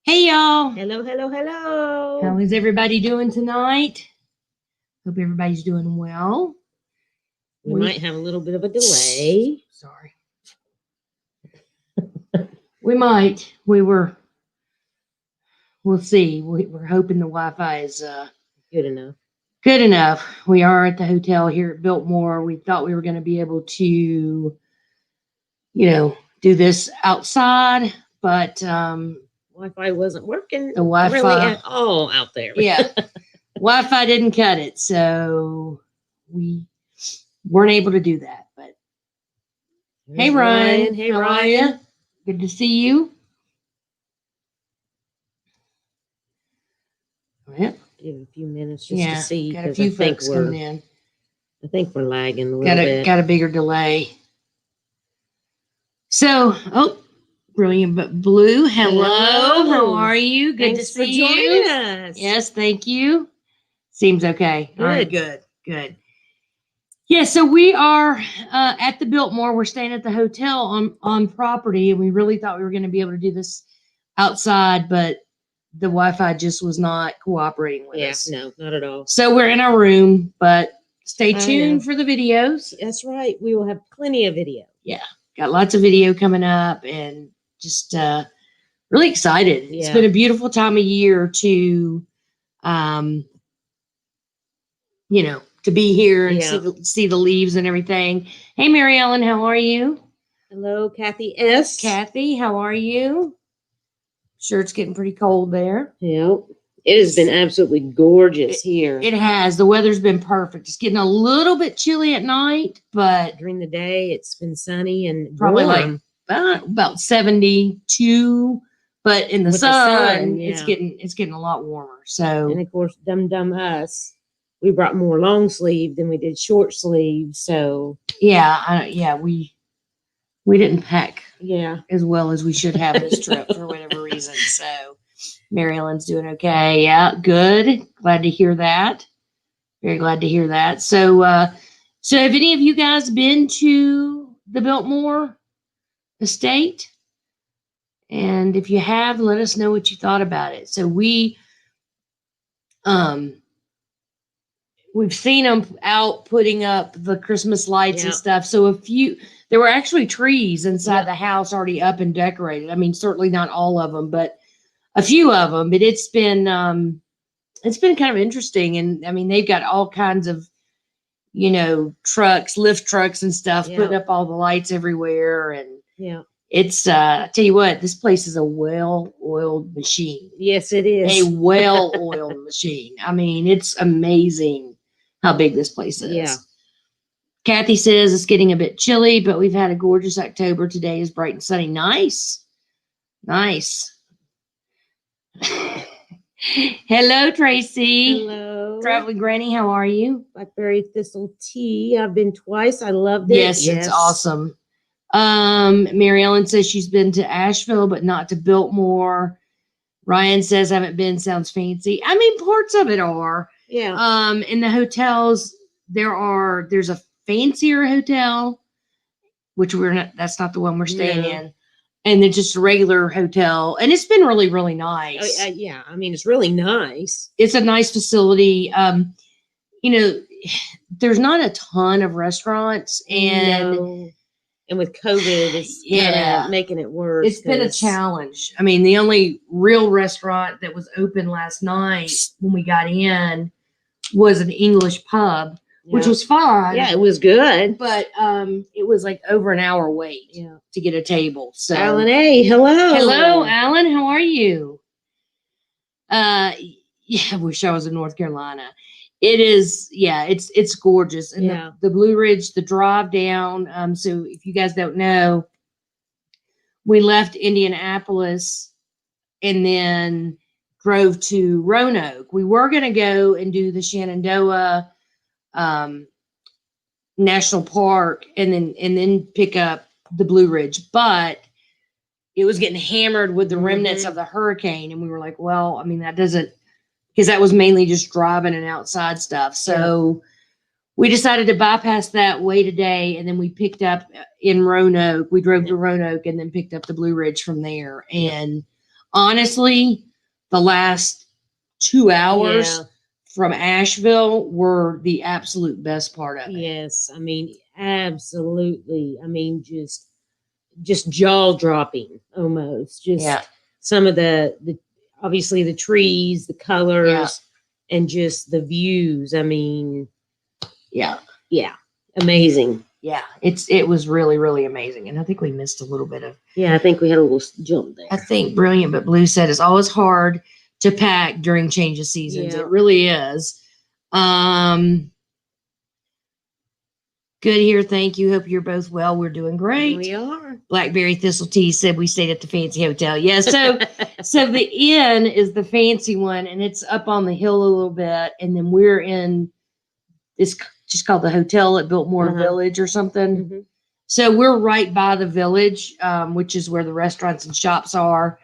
Hey, y'all. Hello, hello, hello. How is everybody doing tonight? Hope everybody's doing well. We might have a little bit of a delay. Sorry. We might. We'll see. We're hoping the Wi-Fi is Good enough. Good enough. We are at the hotel here at Biltmore. We thought we were going to be able to, do this outside, but Wi-Fi wasn't working. The Wi-Fi really at all out there. Yeah. Wi-Fi didn't cut it, so we weren't able to do that. But hey, Ryan. Hey, How Ryan. are you? Good to see you. Yep. Give a few minutes just to see. Got a few folks coming in. I think we're lagging a little bit. Got a bigger delay. So, brilliant, but Blue, hello. How are you? Good Thanks to see for you. joining us. Yes, thank you. Seems okay. Good. All right, good. Yeah, so we are at the Biltmore. We're staying at the hotel on property, and we really thought we were going to be able to do this outside, but the Wi-Fi just was not cooperating with us. No, not at all. So we're in our room, but stay tuned for the videos. That's right. We will have plenty of video. Yeah, got lots of video coming up, and just really excited. Yeah. It's been a beautiful time of year to, to be here and see the leaves and everything. Hey, Mary Ellen, how are you? Hello, Kathy S. Kathy, how are you? Sure, it's getting pretty cold there. Yep. It has been absolutely gorgeous here. It has. The weather's been perfect. It's getting a little bit chilly at night, but during the day it's been sunny and probably warm. like about 72. But in the sun, it's getting a lot warmer. So, and of course, dumb us, we brought more long sleeve than we did short sleeve. So we didn't pack Yeah. as well as we should have this trip for whatever reason. So Mary Ellen's doing okay. Yeah, good. Glad to hear that. Very glad to hear that. So so have any of you guys been to the Biltmore estate? And if you have, let us know what you thought about it. So we've seen them out putting up the Christmas lights and stuff. So there were actually trees inside the house already up and decorated. I mean, certainly not all of them, but a few of them. But it's been kind of interesting. And I mean, they've got all kinds of, trucks, lift trucks and stuff, putting up all the lights everywhere. And it's, I tell you what, this place is a well-oiled machine. Yes, it is. A well-oiled machine. I mean, it's amazing how big this place is. Yeah. Kathy says it's getting a bit chilly, but we've had a gorgeous October. Today is bright and sunny. Nice. Hello, Tracey. Hello. Traveling Granny, how are you? Blackberry thistle tea. I've been twice. I loved it. Yes, it's awesome. Mary Ellen says she's been to Asheville, but not to Biltmore. Ryan says haven't been, sounds fancy. I mean, parts of it are. Yeah. In the hotels, there's a fancier hotel, which that's not the one we're staying in. And then just a regular hotel. And it's been really, really nice. Yeah. I mean, it's really nice. It's a nice facility. There's not a ton of restaurants, and with COVID, it's kind of making it worse. It's been a challenge. I mean, the only real restaurant that was open last night when we got in was an English pub, which was fine. Yeah, it was good. But it was like over an hour wait to get a table. So Alan A, hello. Hello, Alan. How are you? I wish I was in North Carolina. It is, it's gorgeous. And the Blue Ridge, the drive down. So if you guys don't know, we left Indianapolis and then drove to Roanoke. We were going to go and do the Shenandoah National Park and then pick up the Blue Ridge, but it was getting hammered with the remnants of the hurricane. And we were like, well, I mean, that doesn't, because that was mainly just driving and outside stuff. So we decided to bypass that way today, and then we picked up in Roanoke. We drove to Roanoke and then picked up the Blue Ridge from there. And honestly, the last 2 hours from Asheville were the absolute best part of it. Yes, I mean, absolutely. I mean, just jaw dropping almost. Just some of the obviously the trees, the colors, and just the views. I mean, yeah, amazing. Yeah, it was really, really amazing. And I think we missed a little bit of. Yeah, I think we had a little jump there. I think Brilliant But Blue said it's always hard to pack during change of seasons. It really is. Good here. Thank you. Hope you're both well. We're doing great. We are. Blackberry Thistle Tea said we stayed at the fancy hotel. Yeah. So the inn is the fancy one, and it's up on the hill a little bit. And then we're in this just called the Hotel at Biltmore Village or something. Mm-hmm. So we're right by the village, which is where the restaurants and shops are.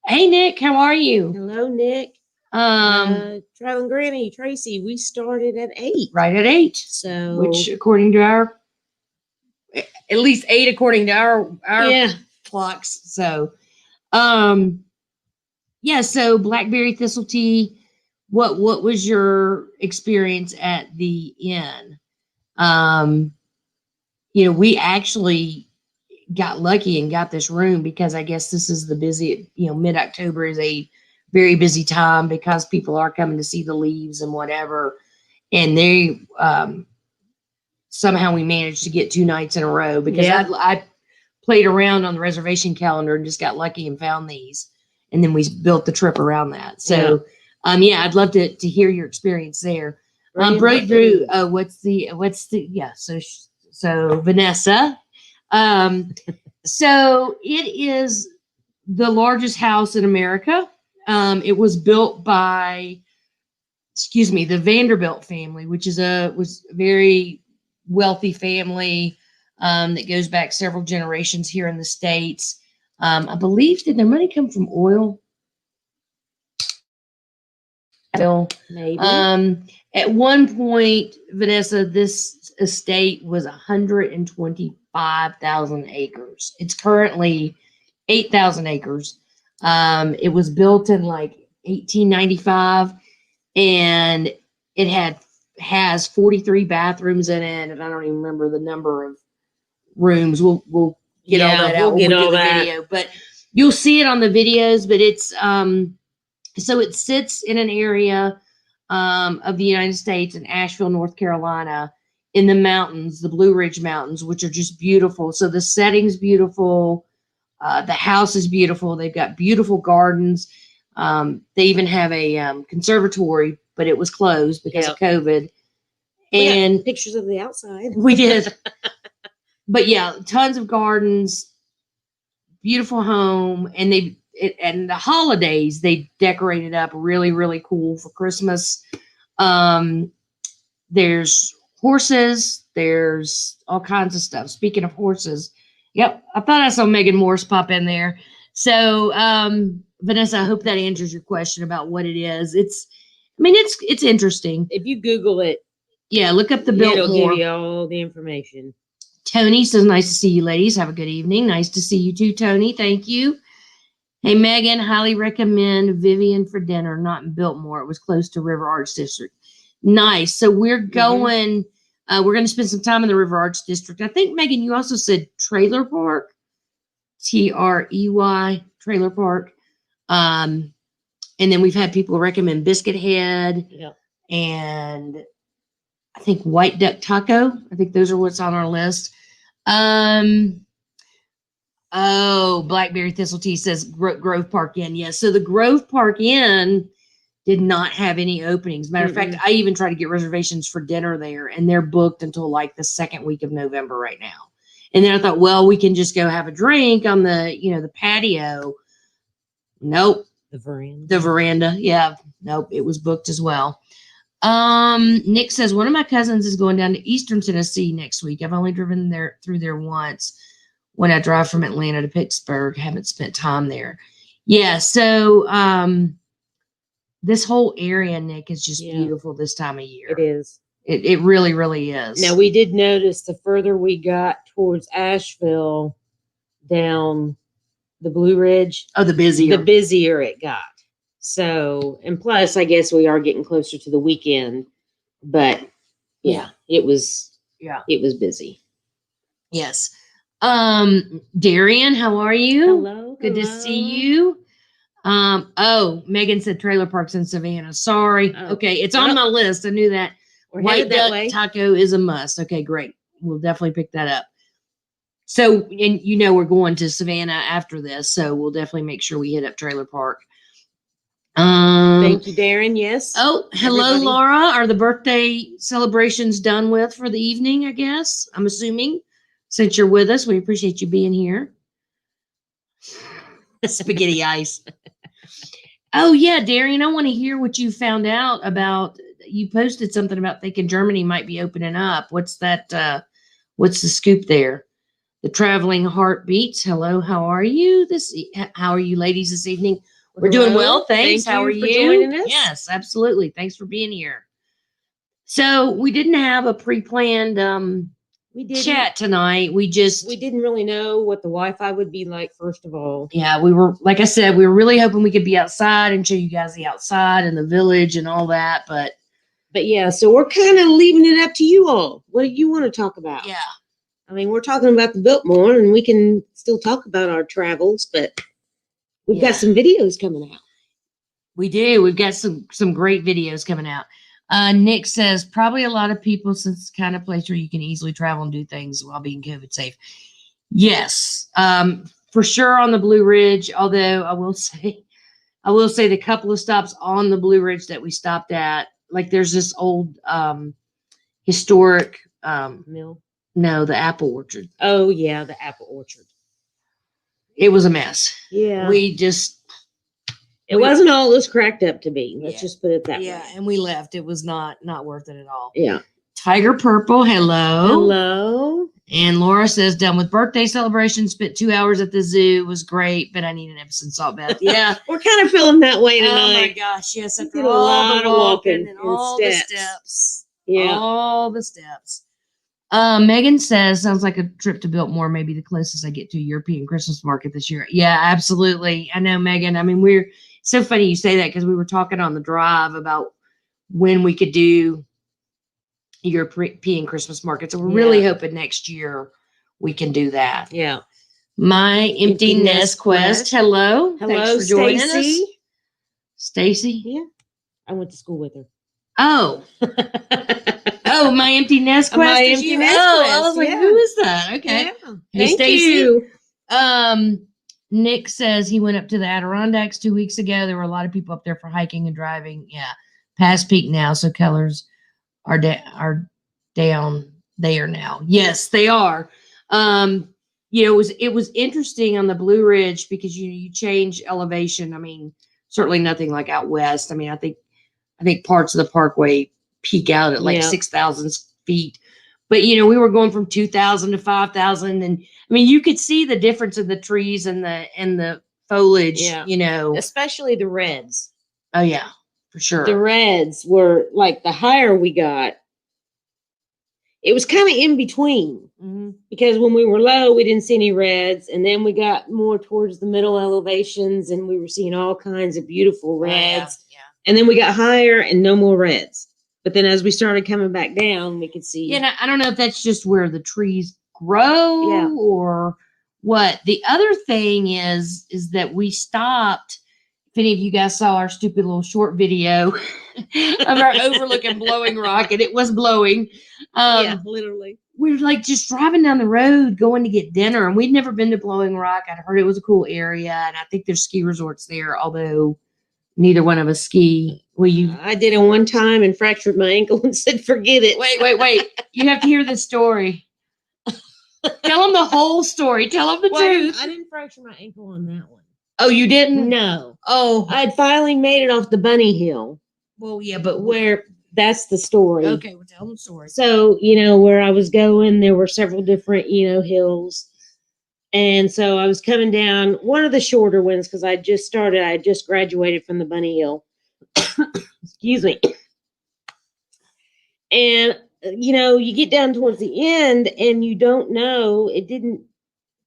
Hey, Nick, how are you? Hello, Nick. Traveling Granny, Tracey, we started at 8. Right at 8. So, which according to at least 8 according to our clocks. So, so Blackberry Thistle Tea. What was your experience at the inn? We actually got lucky and got this room because I guess this is the busy, mid-October is a very busy time because people are coming to see the leaves and whatever. And they, somehow we managed to get 2 nights in a row because I played around on the reservation calendar and just got lucky and found these. And then we built the trip around that. So, I'd love to hear your experience there. Breakthrough, so Vanessa, so it is the largest house in America. It was built by, the Vanderbilt family, which was a very wealthy family that goes back several generations here in the States. I believe, did their money come from oil? Maybe. At one point, Vanessa, this estate was 125,000 acres. It's currently 8,000 acres. It was built in like 1895, and it has 43 bathrooms in it, and I don't even remember the number of rooms. We'll get all that out. We'll get all the that. video, but you'll see it on the videos. But it's so it sits in an area of the United States in Asheville, North Carolina, in the mountains, the Blue Ridge Mountains, which are just beautiful. So the setting's beautiful. The house is beautiful. They've got beautiful gardens. They even have a conservatory, but it was closed because of COVID. And pictures of the outside. We did. But tons of gardens, beautiful home. And and the holidays, they decorated up really, really cool for Christmas. There's horses. There's all kinds of stuff. Speaking of horses, I thought I saw Megan Morse pop in there. So, Vanessa, I hope that answers your question about what it is. It's interesting. If you Google it, look up the Biltmore. It'll give you all the information. Tony says, nice to see you, ladies. Have a good evening. Nice to see you too, Tony. Thank you. Hey, Megan, highly recommend Vivian for dinner, not in Biltmore. It was close to River Arts District. Nice. So we're going, we're going to spend some time in the River Arts District. I think, Megan, you also said Trailer Park, Trey, Trailer Park. And then we've had people recommend Biscuit Head and I think White Duck Taco. I think those are what's on our list. Blackberry Thistle Tea says Grove Park Inn. Yes. So the Grove Park Inn did not have any openings. Matter of fact, I even tried to get reservations for dinner there, and they're booked until like the second week of November right now. And then I thought, well, we can just go have a drink on the, the patio. Nope. The veranda. Yeah. Nope. It was booked as well. Nick says, one of my cousins is going down to Eastern Tennessee next week. I've only driven through there once when I drive from Atlanta to Pittsburgh. Haven't spent time there. Yeah. So, this whole area, Nick, is just beautiful this time of year. It is. It really, really is. Now, we did notice the further we got towards Asheville down the Blue Ridge, the busier it got. So, and plus, I guess we are getting closer to the weekend, but it was busy. Yes. Darian, how are you? Hello. Good to see you. Megan said trailer parks in Savannah. Sorry. Oh. Okay. It's on my list. I knew that. We're White duck way. taco is a must. Okay, great. We'll definitely pick that up. So, and we're going to Savannah after this, so we'll definitely make sure we hit up trailer park. Thank you, Darren. Yes. Oh, hello, everybody. Laura. Are the birthday celebrations done with for the evening, I guess? I'm assuming. Since you're with us, we appreciate you being here. Spaghetti ice. Oh, yeah, Darian, I want to hear what you found out about. You posted something about thinking Germany might be opening up. What's that? What's the scoop there? The Traveling Heartbeats. Hello, how are you? How are you ladies this evening? We're doing well, thanks. How are you? Joining us? Yes, absolutely. Thanks for being here. So we didn't have a pre-planned chat tonight. We didn't really know what the Wi-Fi would be like, first of all. Yeah, we were, like I said, we were really hoping we could be outside and show you guys the outside and the village and all that, but yeah, so we're kind of leaving it up to you all. What do you want to talk about? Yeah. I mean, we're talking about the Biltmore, and we can still talk about our travels, but we've got some videos coming out. We do. We've got some great videos coming out. Nick says, probably a lot of people, since it's the kind of place where you can easily travel and do things while being COVID safe. Yes, for sure on the Blue Ridge, although I will say the couple of stops on the Blue Ridge that we stopped at, like there's this old historic mill. No, the apple orchard. Oh, yeah, the apple orchard. It was a mess. Yeah. It wasn't all it was cracked up to be. Let's just put it that way. Yeah, and we left. It was not worth it at all. Yeah. Tiger Purple, hello. Hello. And Laura says, done with birthday celebration, spent 2 hours at the zoo. Was great, but I need an Epsom salt bath. Yeah. We're kind of feeling that way tonight. Oh, my gosh. Yes. After did a lot of walking and all the steps. Yeah. All the steps. Megan says, sounds like a trip to Biltmore, maybe the closest I get to a European Christmas market this year. Yeah, absolutely. I know, Megan. I mean, it's so funny you say that because we were talking on the drive about when we could do European Christmas markets. So we're really hoping next year we can do that. Yeah. My Empty Nest Quest. Hello. Thanks for joining us. Stacy? Yeah. I went to school with her. Oh. Oh, My Empty Nest Quest. My Empty Nest Quest. I was like, who is that? Okay. Yeah. Hey, Thank you. Nick says he went up to the Adirondacks 2 weeks ago. There were a lot of people up there for hiking and driving. Yeah. Past peak now, so colors are down there now. Yes, they are. It was interesting on the Blue Ridge because you change elevation. I mean, certainly nothing like out west. I mean, I think parts of the parkway peak out at like 6,000 feet. But, we were going from 2,000 to 5,000. And I mean, you could see the difference in the trees and the foliage, Especially the reds. Oh, yeah, for sure. The reds were like the higher we got. It was kind of in between because when we were low, we didn't see any reds. And then we got more towards the middle elevations and we were seeing all kinds of beautiful reds. Yeah. And then we got higher and no more reds. But then as we started coming back down, we could see. Yeah, I don't know if that's just where the trees grow or what. The other thing is that we stopped. If any of you guys saw our stupid little short video of our overlooking Blowing Rock, and it was blowing. Literally. We were like just driving down the road going to get dinner, and we'd never been to Blowing Rock. I'd heard it was a cool area, and I think there's ski resorts there, although neither one of us ski. I did it one time and fractured my ankle and said, forget it. Wait. You have to hear this story. Tell them the whole story. Tell them the truth. I didn't fracture my ankle on that one. Oh, you didn't? No. Oh. I had finally made it off the bunny hill. Well, yeah, but that's the story. Okay, well, tell them the story. So, where I was going, there were several different, hills. And so I was coming down one of the shorter ones because I just graduated from the bunny hill. Excuse me. And, you get down towards the end and you don't know,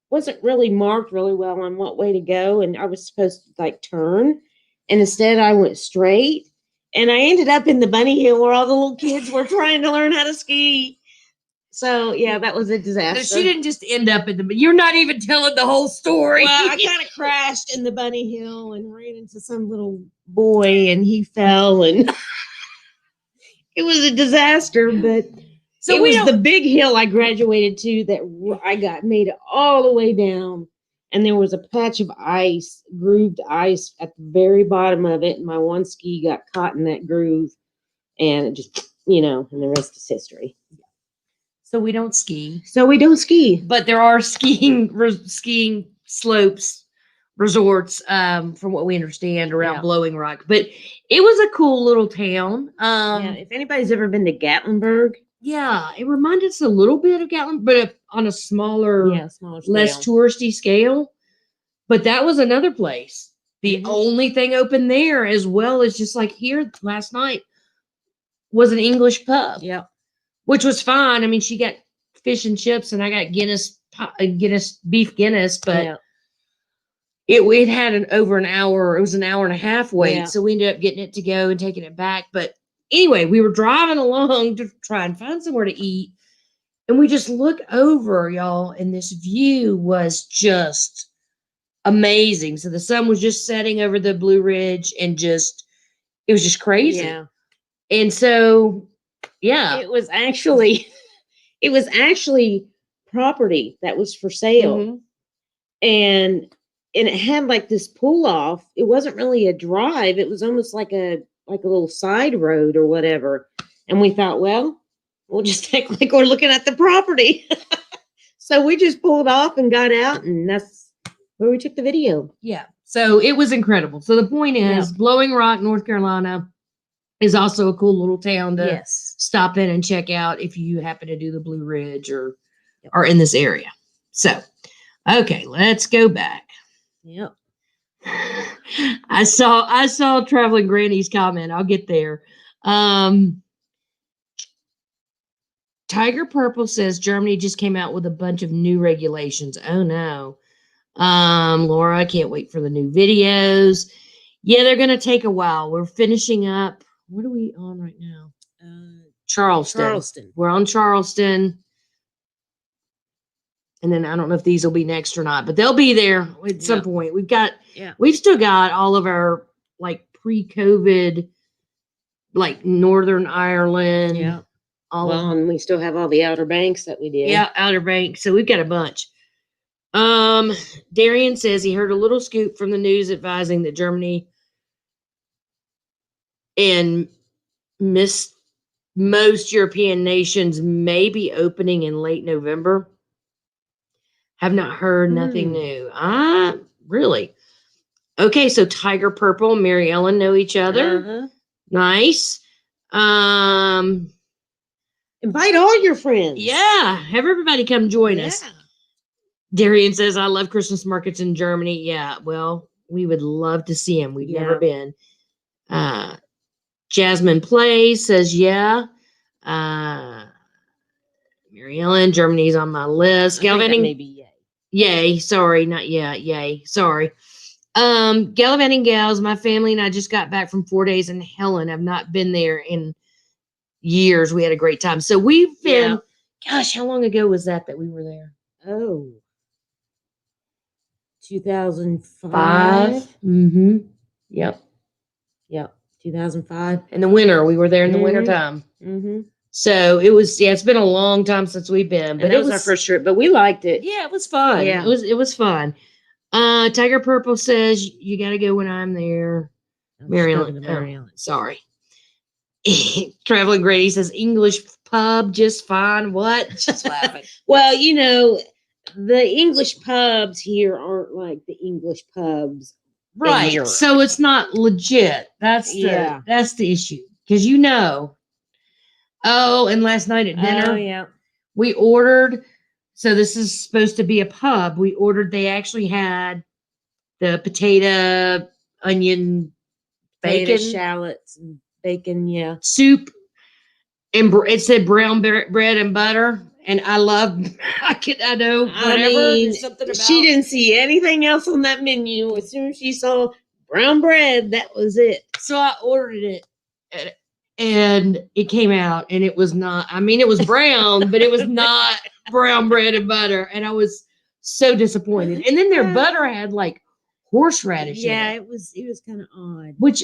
wasn't really marked really well on what way to go. And I was supposed to like turn. And instead I went straight. And I ended up in the bunny hill where all the little kids were trying to learn how to ski. So, yeah, that was a disaster. So she didn't just end up in you're not even telling the whole story. Well, I kind of crashed in the bunny hill and ran into some little boy and he fell and it was a disaster, but so it was the big hill I graduated to that I made it all the way down. And there was a patch of ice, grooved ice at the very bottom of it. And my one ski got caught in that groove and it just, and the rest is history. So we don't ski. But there are skiing slopes, resorts, from what we understand, around Blowing Rock. But it was a cool little town. If anybody's ever been to Gatlinburg. Yeah, it reminded us a little bit of Gatlinburg, but on a smaller less touristy scale. But that was another place. The only thing open there, as well as just like here last night, was an English pub. Yeah. Which was fine. I mean, she got fish and chips, and I got beef Guinness, but it had over an hour. It was an hour and a half wait, so we ended up getting it to go and taking it back. But anyway, we were driving along to try and find somewhere to eat, and we just look over, y'all, and this view was just amazing. So the sun was just setting over the Blue Ridge, and it was just crazy. Yeah. And so, yeah, it was actually property that was for sale, and it had like this pull off. It wasn't really a drive. It was almost like a little side road or whatever. And we thought, well, we'll just act like we're looking at the property. So we just pulled off and got out, and that's where we took the video. Yeah. So it was incredible. So the point is, Blowing Rock, North Carolina, is also a cool little town to stop in and check out if you happen to do the Blue Ridge or are in this area. So, okay, let's go back. Yep. I saw Traveling Granny's comment. I'll get there. Tiger Purple says Germany just came out with a bunch of new regulations. Oh no. Laura, I can't wait for the new videos. Yeah, they're gonna take a while. We're finishing up. What are we on right now? Charleston. We're on Charleston. And then I don't know if these will be next or not, but they'll be there at some point. We've still got all of our like pre-COVID, like Northern Ireland. Yeah. And we still have all the Outer Banks that we did. Yeah, Outer Banks. So we've got a bunch. Darian says he heard a little scoop from the news advising that Germany and most European nations may be opening in late November. Have not heard nothing new. Really? Okay, so Tiger Purple and Mary Ellen know each other. Nice. Invite all your friends. Yeah, have everybody come join us. Darian says, I love Christmas markets in Germany. Yeah, well, we would love to see them. We've never been. Jasmine Plays says, yeah. Mary Ellen, Germany's on my list. Gallivanting, maybe yay. Yay, sorry, not yeah, yay, sorry. Gallivanting Gals, my family and I just got back from 4 days in Helen. I've not been there in years. We had a great time. So we've been, gosh, how long ago was that we were there? 2005. Yep. 2005. In the winter. We were there in the winter time. So it was, it's been a long time since we've been. But it was our first trip, but we liked it. Yeah, it was fun. Yeah. It was fun. Tiger Purple says, you got to go when I'm there. Mary Ellen. Sorry. Traveling Grady says, English pub, just fine. What? Just laughing. Well, the English pubs here aren't like the English pubs. Right. So it's not legit. That's the issue. Because and last night at dinner, we ordered, so this is supposed to be a pub. We ordered, they actually had the potato, onion, bacon, shallots, and bacon, soup. And it said brown bread and butter. And I love, I know, whatever. There's something about. She didn't see anything else on that menu. As soon as she saw brown bread, that was it. So I ordered it. And it came out, and it was not, it was brown, but it was not brown bread and butter. And I was so disappointed. And then their butter had like horseradish in it. It was kind of odd. Which,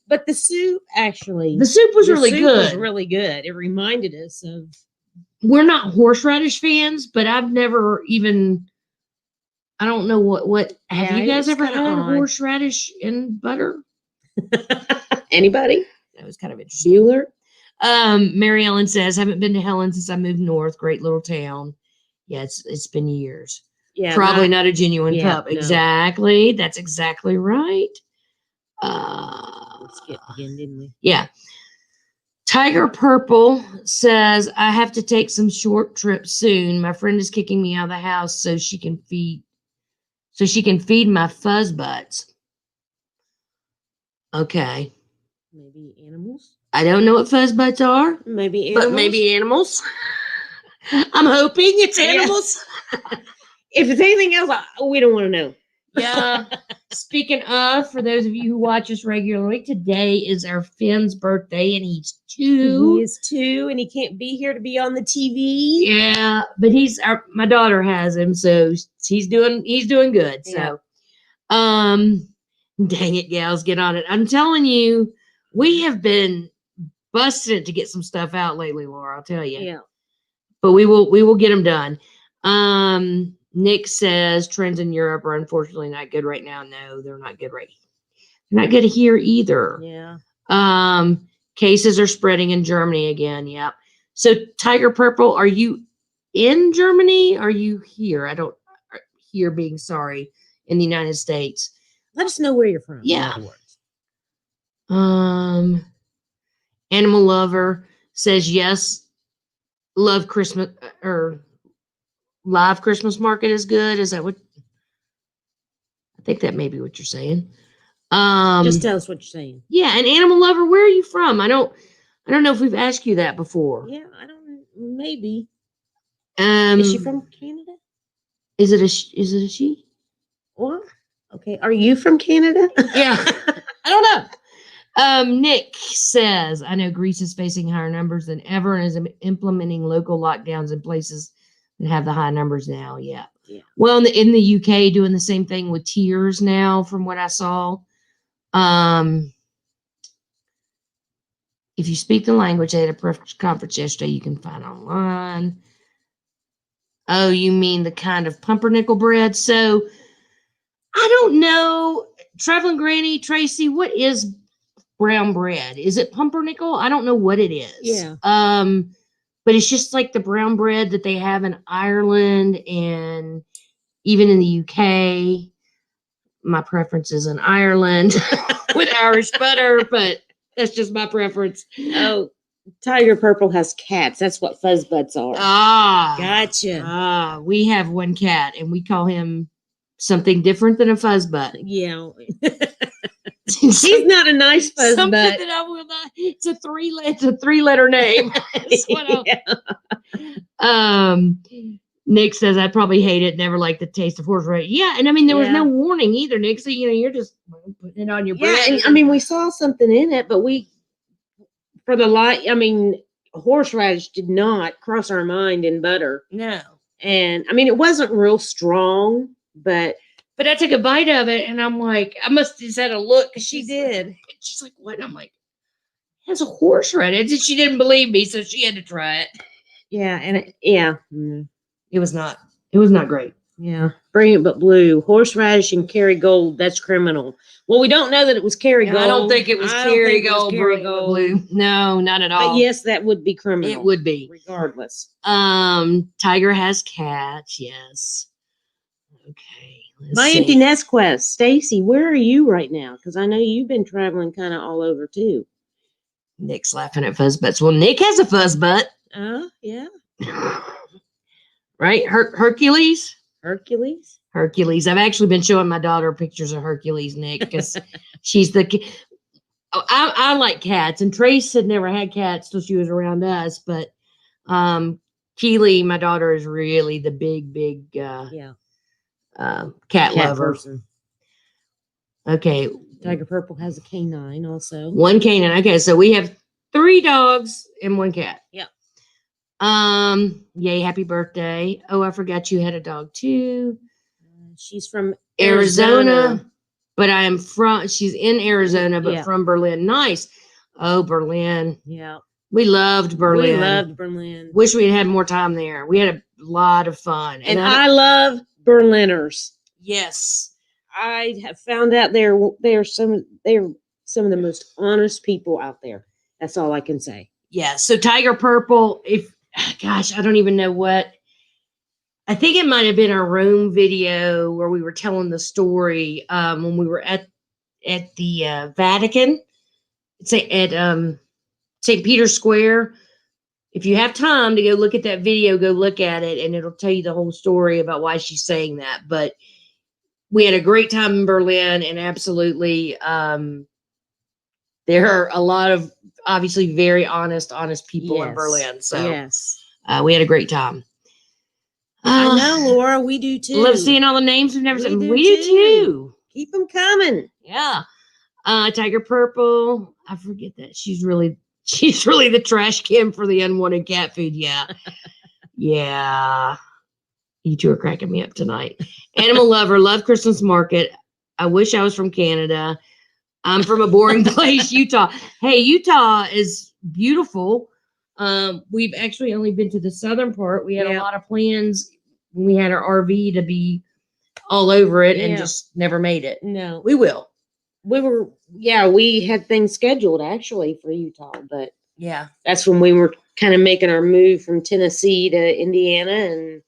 but the soup actually. The soup was really good. It was really good. It reminded us of. We're not horseradish fans, but I've never even, I don't know what have you guys ever had horseradish and butter? Anybody? That was kind of interesting. Bueller. Mary Ellen says, haven't been to Helen since I moved north. Great little town. Yeah, it's been years. Yeah. Probably not a genuine cup. No. Exactly. That's exactly right. Let's get again, didn't we? Yeah. Tiger Purple says, I have to take some short trips soon. My friend is kicking me out of the house so she can feed my fuzz butts. Okay. Maybe animals? I don't know what fuzz butts are. Maybe animals. But maybe animals. I'm hoping it's animals. If it's anything else, we don't want to know. Yeah. Speaking of, for those of you who watch us regularly, today is our Finn's birthday, and he's 2. He is 2, and he can't be here to be on the TV. Yeah, but my daughter has him, so he's doing good. Yeah. So, dang it, gals, get on it. I'm telling you, we have been busted to get some stuff out lately, Laura. I'll tell you. Yeah. But we will get them done. Nick says trends in Europe are unfortunately not good right now. No, they're not good They're not good here either. Yeah. Cases are spreading in Germany again. Yep. So Tiger Purple, are you in Germany? Are you here? Here being sorry, in the United States. Let us know where you're from. Yeah. Animal Lover says yes. Love Christmas or live Christmas market is good. Is that what? I think that may be what you're saying. Just tell us what you're saying. Yeah, and Animal Lover, where are you from? I don't know if we've asked you that before. Yeah, maybe. Is she from Canada? Is it a she? Or okay, are you from Canada? Yeah, I don't know. Nick says, I know Greece is facing higher numbers than ever and is implementing local lockdowns in places that have the high numbers now. Yeah. Well, in the UK, doing the same thing with tiers now, from what I saw. If you speak the language, they had a press conference yesterday you can find online. Oh, you mean the kind of pumpernickel bread? So I don't know. Traveling Granny, Tracey, what is brown bread? Is it pumpernickel? I don't know what it is. Yeah. But it's just like the brown bread that they have in Ireland and even in the UK. My preference is in Ireland with Irish butter, but that's just my preference. Oh, Tiger Purple has cats. That's what fuzz butts are. Ah, gotcha. We have one cat, and we call him something different than a fuzz butt. Yeah. He's not a nice fuzz something butt. That I will not. It's a three-letter name. Nick says I'd probably hate it. Never liked the taste of horseradish. Yeah, and there was no warning either, Nick. So you're just putting it on your bread. Yeah, and we saw something in it, but horseradish did not cross our mind in butter. No, and it wasn't real strong, but I took a bite of it, and I'm like, I must have just had a look because she did. She's like, what? And I'm like, it has a horseradish. And she didn't believe me, so she had to try it. Yeah, and it was not great. Yeah, brilliant but blue, horseradish and Kerrygold. That's criminal. Well, we don't know that it was Kerrygold. I don't think it was Kerrygold blue. No, not at all. But yes, that would be criminal. It would be, regardless. Tiger has cats. Yes. Okay. My empty nest quest. Stacy, where are you right now? Because I know you've been traveling kind of all over too. Nick's laughing at fuzz butts. Well, Nick has a fuzz butt. Yeah. Right? Hercules. Hercules. I've actually been showing my daughter pictures of Hercules, Nick, because she's Oh, I like cats, and Trace had never had cats till she was around us, but Keely, my daughter, is really the big cat lover. Person. Okay. Tiger Purple has a canine also. One canine. Okay, so we have 3 dogs and 1 cat. Yep. Yay, happy birthday. Oh, I forgot you had a dog too. She's from Arizona. But she's in Arizona, but yeah. from Berlin. Nice. Oh, Berlin. Yeah. We loved Berlin. We loved Berlin. Wish we'd had more time there. We had a lot of fun. And I love Berliners. Yes. I have found out they're some of the most honest people out there. That's all I can say. Yeah. So Tiger Purple, I don't even know what. I think it might have been our Rome video where we were telling the story when we were at the Vatican. It's at St. Peter's Square. If you have time to go look at that video, go look at it, and it'll tell you the whole story about why she's saying that. But we had a great time in Berlin, and absolutely, there are a lot of obviously very honest people in Berlin. So we had a great time. I know, Laura. We do too. Love seeing all the names we've never seen. We do too. Keep them coming. Yeah. Tiger Purple. I forget that she's really the trash can for the unwanted cat food. Yeah. Yeah. You two are cracking me up tonight. Animal lover. Love Christmas market. I wish I was from Canada. I'm from a boring place, Utah. Hey, Utah is beautiful. We've actually only been to the southern part. We had a lot of plans when we had our RV to be all over it and just never made it. No. We will. We had things scheduled actually for Utah, but yeah, that's when we were kind of making our move from Tennessee to Indiana, and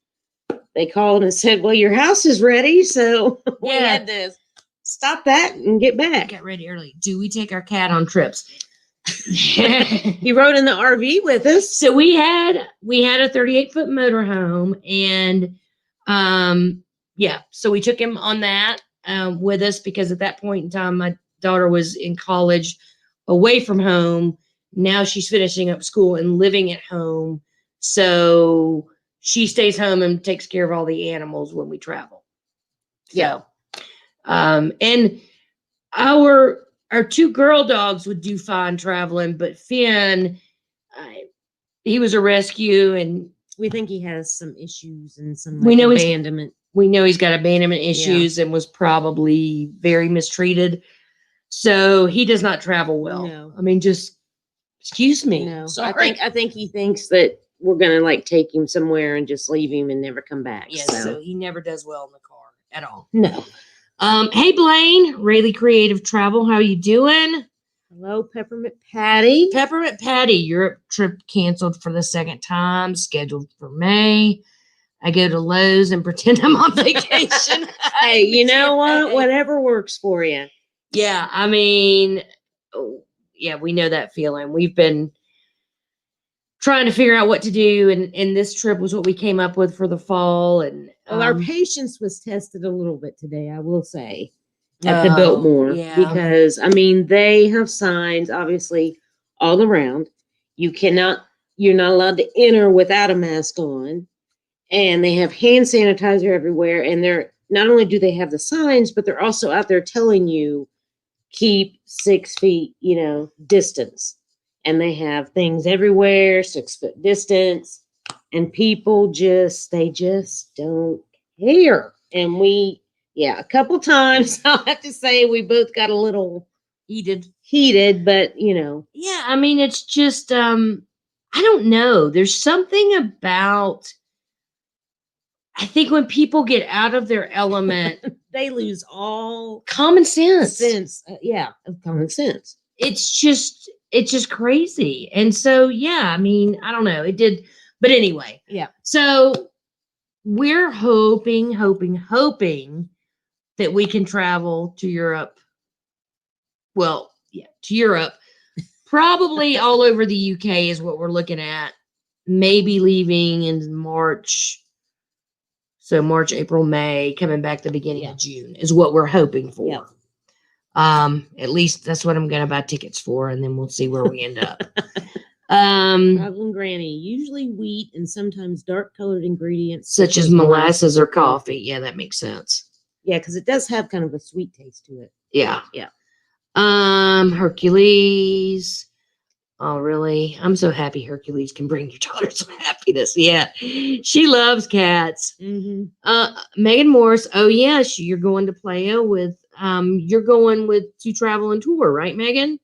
they called and said, well, your house is ready. So we had to stop that and get back. Get ready early. Do we take our cat on trips? He rode in the RV with us. So we had a 38-foot motorhome, and so we took him on that with us because at that point in time my daughter was in college away from home. Now she's finishing up school and living at home, so she stays home and takes care of all the animals when we travel. So and our 2 girl dogs would do fine traveling, but Finn, he was a rescue, and we think he has some issues and some abandonment. We know he's got abandonment issues and was probably very mistreated. So he does not travel well. No. I mean, just excuse me. No. Sorry. I think he thinks that we're gonna take him somewhere and just leave him and never come back. Yes, so he never does well in the car at all. No. Hey Blaine, Rayleigh Creative Travel, how you doing? Hello, Peppermint Patty. Peppermint Patty, Europe trip canceled for the 2nd time, scheduled for May. I go to Lowe's and pretend I'm on vacation. Hey, you know what? Whatever works for you. Yeah, I mean, we know that feeling. We've been trying to figure out what to do, and this trip was what we came up with for the fall. And our patience was tested a little bit today, I will say, at the Biltmore, because I mean they have signs obviously all around. You're not allowed to enter without a mask on, and they have hand sanitizer everywhere. And they're not only do they have the signs, but they're also out there telling you keep 6 feet, distance. And they have things everywhere, 6 foot distance, and people they just don't care. And a couple times I'll have to say we both got a little heated, but yeah, I mean, it's just, I don't know. There's something about, I think when people get out of their element, they lose all common sense. Of common sense. It's just crazy. And so, I mean, I don't know. It did. But anyway. Yeah. So we're hoping that we can travel to Europe. Well, to Europe. Probably all over the UK is what we're looking at. Maybe leaving in March. So March, April, May, coming back the beginning of June is what we're hoping for. Yeah. At least that's what I'm gonna buy tickets for, and then we'll see where we end up. Problem Granny, usually wheat and sometimes dark colored ingredients such as molasses or coffee. Yeah, that makes sense. Yeah, because it does have kind of a sweet taste to it. Yeah. Yeah. Hercules. Oh, really? I'm so happy Hercules can bring your daughter some happiness. Yeah. She loves cats. Megan Morris. Oh, yes. You're going to Playa with, you're going with to travel and tour, right, Megan?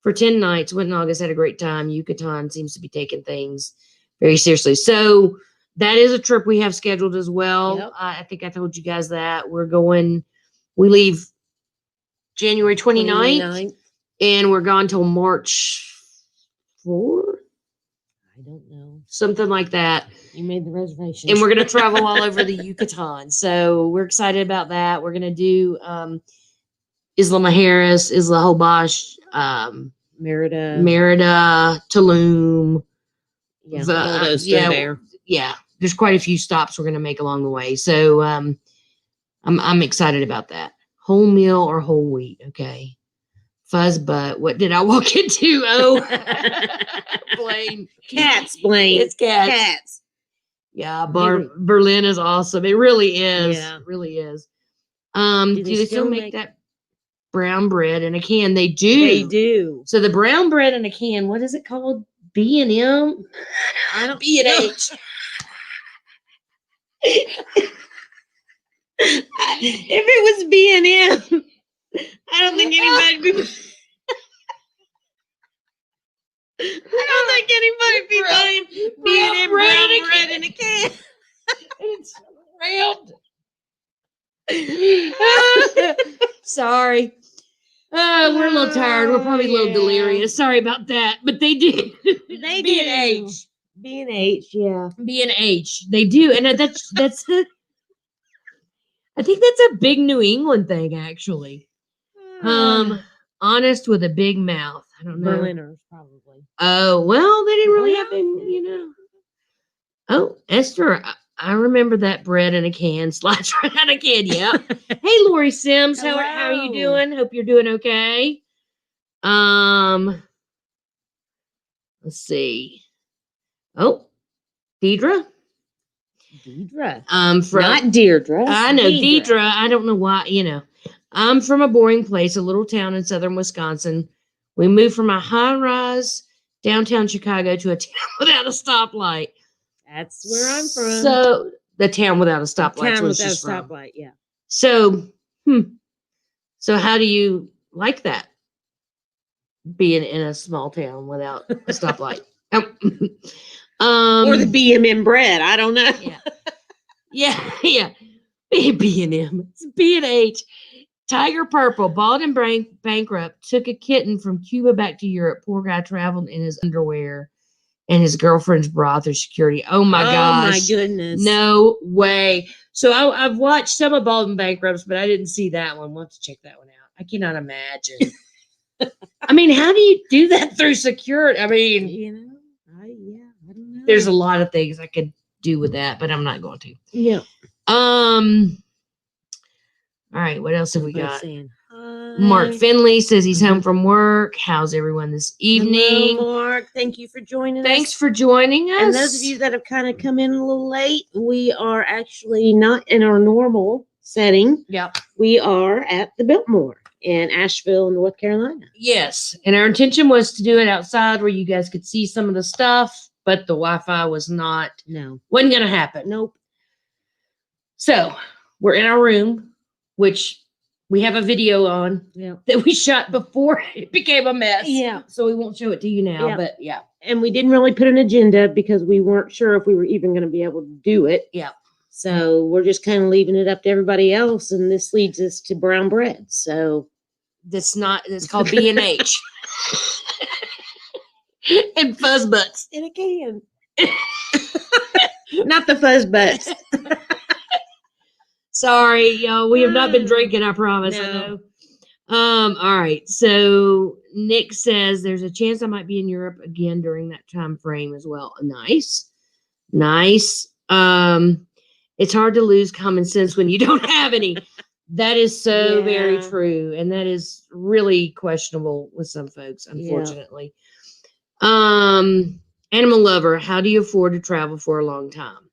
For 10 nights. Went in August, had a great time. Yucatan seems to be taking things very seriously. So that is a trip we have scheduled as well. Yep. I think I told you guys that. We leave January 29th. And we're gone till March 4? I don't know. Something like that. You made the reservation. And we're going to travel all over the Yucatan. So we're excited about that. We're going to do Isla Mujeres, Isla Holbox, Merida, Tulum. Yeah, all those there. Yeah, there's quite a few stops we're going to make along the way. So I'm excited about that. Whole meal or whole wheat, okay. Fuzz butt. What did I walk into? Oh, Blaine. Cats, Blaine. It's cats. Cats. Yeah, Berlin is awesome. It really is. Yeah. It really is. Do they still make that brown bread in a can? They do. They do. So the brown bread in a can, what is it called? B&M? I don't B&H. If it was B&M, I don't think anybody be. I don't think anybody be buying B&M brown bread in a can. It's round. Sorry. We're a little tired. We're probably a little delirious. Sorry about that. But they do. They B&H. B&H, yeah. B&H. They do. And that's I think that's a big New England thing, actually. Honest with a big mouth. I don't know. Berliners, probably. Oh, well, they didn't really have any, Oh, Esther, I remember that bread in a can, slides right out of a can. Yeah. Hey, Lori Sims, how are you doing? Hope you're doing okay. Let's see. Oh, Deidre. Not Deirdre. I know Deidre. I don't know why. I'm from a boring place, a little town in southern Wisconsin. We moved from a high-rise downtown Chicago to a town without a stoplight. That's where I'm from. So the town without a stoplight. Town without a stoplight, yeah. So, So how do you like that? Being in a small town without a stoplight. Or the B&M bread. I don't know. Yeah. B&M. It's B&H. Tiger Purple, bald and bankrupt, took a kitten from Cuba back to Europe. Poor guy traveled in his underwear and his girlfriend's bra through security. Oh my gosh. Oh my goodness. No way. So I've watched some of Bald and Bankrupts, but I didn't see that one. We'll have to check that one out. I cannot imagine. I mean, how do you do that through security? I mean, I don't know. There's a lot of things I could do with that, but I'm not going to. Yeah. All right, what else have we got? Saying, Mark Finley says he's home from work. How's everyone this evening? Hello, Mark. Thank you for joining us. Thanks for joining us. And those of you that have kind of come in a little late, we are actually not in our normal setting. Yep. We are at the Biltmore in Asheville, North Carolina. Yes. And our intention was to do it outside where you guys could see some of the stuff, but the Wi-Fi wasn't going to happen. Nope. So we're in our room, which we have a video on that we shot before it became a mess. Yeah. So we won't show it to you now, but yeah. And we didn't really put an agenda because we weren't sure if we were even going to be able to do it. Yeah. So we're just kind of leaving it up to everybody else. And this leads us to brown bread. So it's called B&H. And fuzz butts. In a can. Not the fuzz butts. Sorry, y'all. We have not been drinking, I promise. No. I know. All right. So Nick says there's a chance I might be in Europe again during that time frame as well. Nice. It's hard to lose common sense when you don't have any. That is so very Yeah. true. And that is really questionable with some folks, unfortunately. Animal lover, how do you afford to travel for a long time?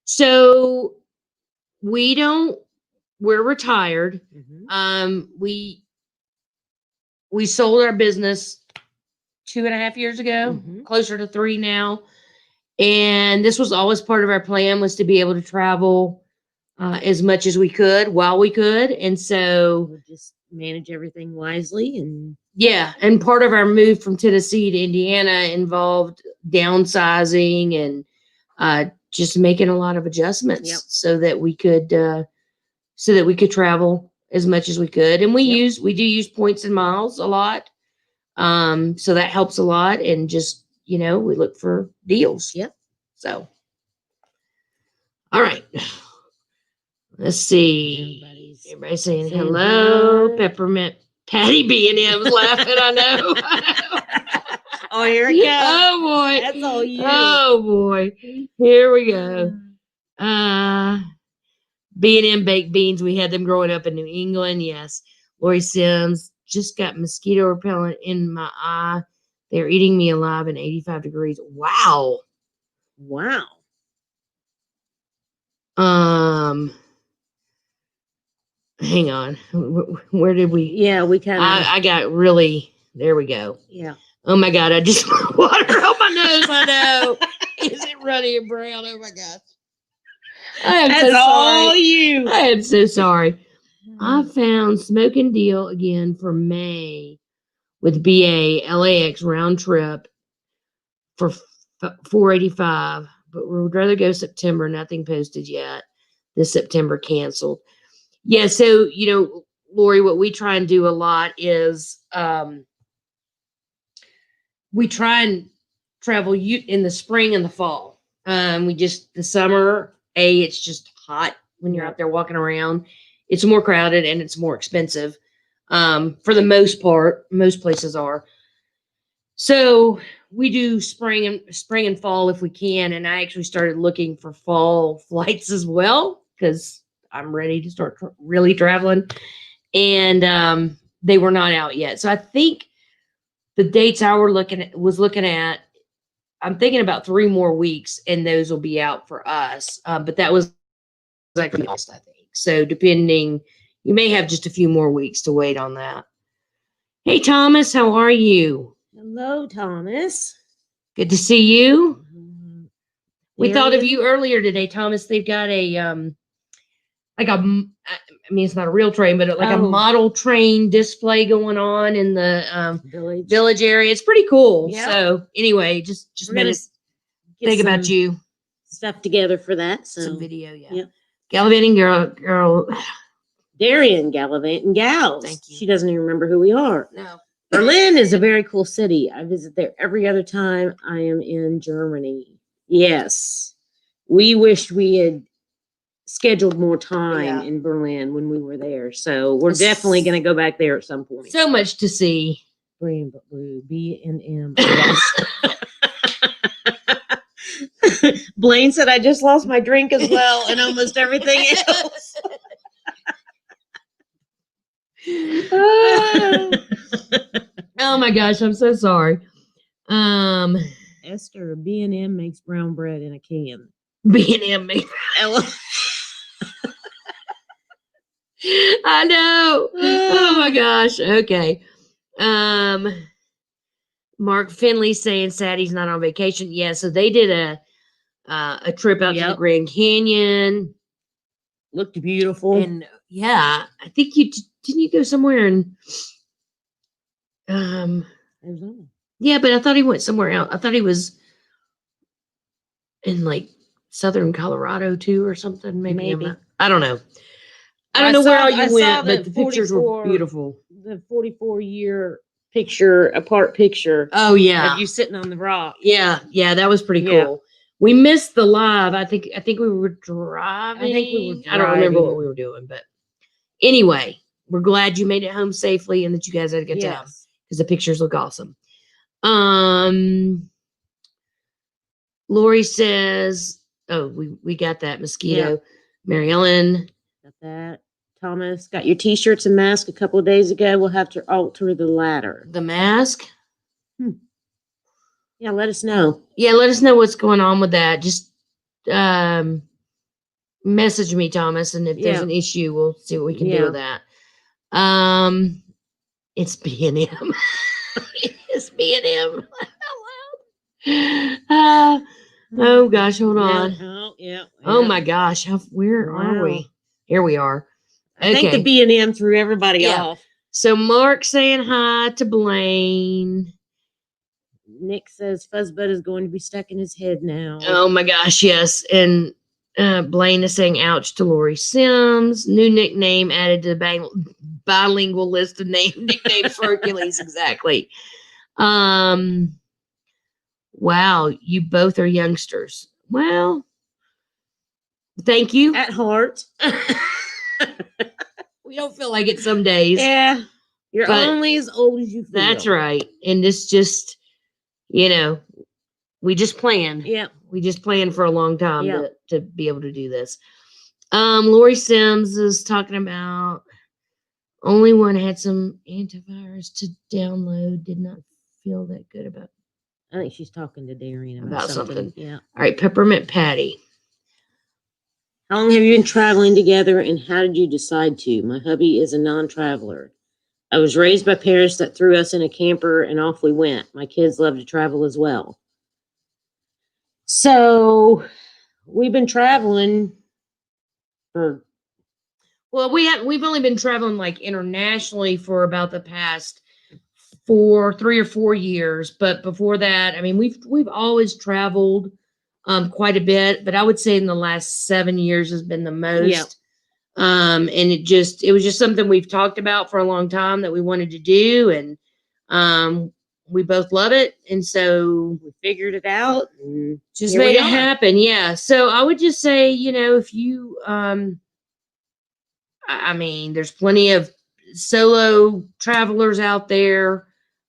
So we're retired. We sold our business 2.5 years ago, closer to 3 now. And this was always part of our plan, was to be able to travel as much as we could while we could. And so we'll just manage everything wisely. And and part of our move from Tennessee to Indiana involved downsizing and just making a lot of adjustments so that we could travel as much as we could. And we do use points and miles a lot. So that helps a lot. And just, we look for deals. So, all right. Let's see. Everybody's saying hello. Hi. Peppermint Patty B&M's laughing. I know. Oh, here we go. Oh boy. That's all you. Oh boy. Here we go. B&M baked beans. We had them growing up in New England. Yes. Lori Sims, just got mosquito repellent in my eye. They're eating me alive in 85 degrees. Wow. Hang on. Where did we? Yeah, we kind of. I got really. There we go. Yeah. Oh my God! I just water on my nose. I know. Is it runny and brown? Oh my gosh! That's so all you. I am so sorry. I found smoking deal again for May with BA LAX round trip for $485, but we would rather go September. Nothing posted yet. This September canceled. Yeah, so Lori, what we try and do a lot is we try and travel in the spring and the fall. The summer, it's just hot when you're out there walking around. It's more crowded and it's more expensive. For the most part, most places are. So we do spring and fall if we can. And I actually started looking for fall flights as well, because I'm ready to start really traveling. And they were not out yet. So I think the dates I was looking at, I'm thinking about 3 more weeks and those will be out for us. But that was like August, I think. So depending, you may have just a few more weeks to wait on that. Hey, Thomas, how are you? Hello, Thomas. Good to see you. We thought of you earlier today, Thomas. They've got it's not a real train, but a model train display going on in the village area. It's pretty cool. Yep. So anyway, just made us think about you. Stuff together for that. So. Some video, yeah. Yep. Gallivanting girl. Darian, Gallivanting Gals. Thank you. She doesn't even remember who we are. No. Berlin is a very cool city. I visit there every other time I am in Germany. Yes. We wished we had scheduled more time in Berlin when we were there. So we're definitely going to go back there at some point. So much to see. Green but blue, B&M. Blaine said I just lost my drink as well and almost everything else. Oh my gosh, I'm so sorry. Esther, B&M makes brown bread in a can. B&M makes I know. Oh my gosh. Okay. Mark Finley saying Sadie's not on vacation. Yeah, so they did a trip out to the Grand Canyon. Looked beautiful. And yeah, I think didn't you go somewhere in Arizona? Yeah, but I thought he went somewhere else. I thought he was in like southern Colorado too or something. Maybe. I don't know. I don't know where all you went, but the pictures were beautiful. The 44-year apart picture. Oh yeah. Of you sitting on the rock. Yeah, that was pretty cool. We missed the live. I think we were driving. I don't remember what we were doing, but anyway, we're glad you made it home safely and that you guys had a good time because the pictures look awesome. Lori says, "Oh, we got that mosquito." Yeah. Mary Ellen got that. Thomas. Got your t-shirts and mask a couple of days ago. We'll have to alter the latter. The mask? Yeah, let us know. Yeah, let us know what's going on with that. Just message me, Thomas, and if there's an issue, we'll see what we can do with that. It's B&M. It's B&M. Oh gosh, hold on. Oh my gosh, where are we? Here we are. I think the B&M threw everybody off. So Mark saying hi to Blaine. Nick says Fuzzbud is going to be stuck in his head now. Oh my gosh, yes. And Blaine is saying ouch to Lori Sims. New nickname added to the bilingual list of nicknames for Hercules. Exactly. Wow, you both are youngsters. Well, thank you. At heart. We don't feel like it some days. Yeah. You're only as old as you feel. That's right. And it's just, we just planned. Yeah. We just planned for a long time to be able to do this. Lori Sims is talking about only one had some antivirus to download. Did not feel that good about. I think she's talking to Darian about something. Yeah. All right. Peppermint Patty. How long have you been traveling together and how did you decide to? My hubby is a non-traveler. I was raised by parents that threw us in a camper and off we went. My kids love to travel as well. So we've been traveling for. Well, we've only been traveling like internationally for about the past 3 or 4 years. But before that, I mean, we've always traveled quite a bit, but I would say in the last 7 years has been the most. Yeah. And it was just something we've talked about for a long time that we wanted to do. And we both love it. And so we figured it out and just made it happen. Yeah. So I would just say, if you, I mean, there's plenty of solo travelers out there.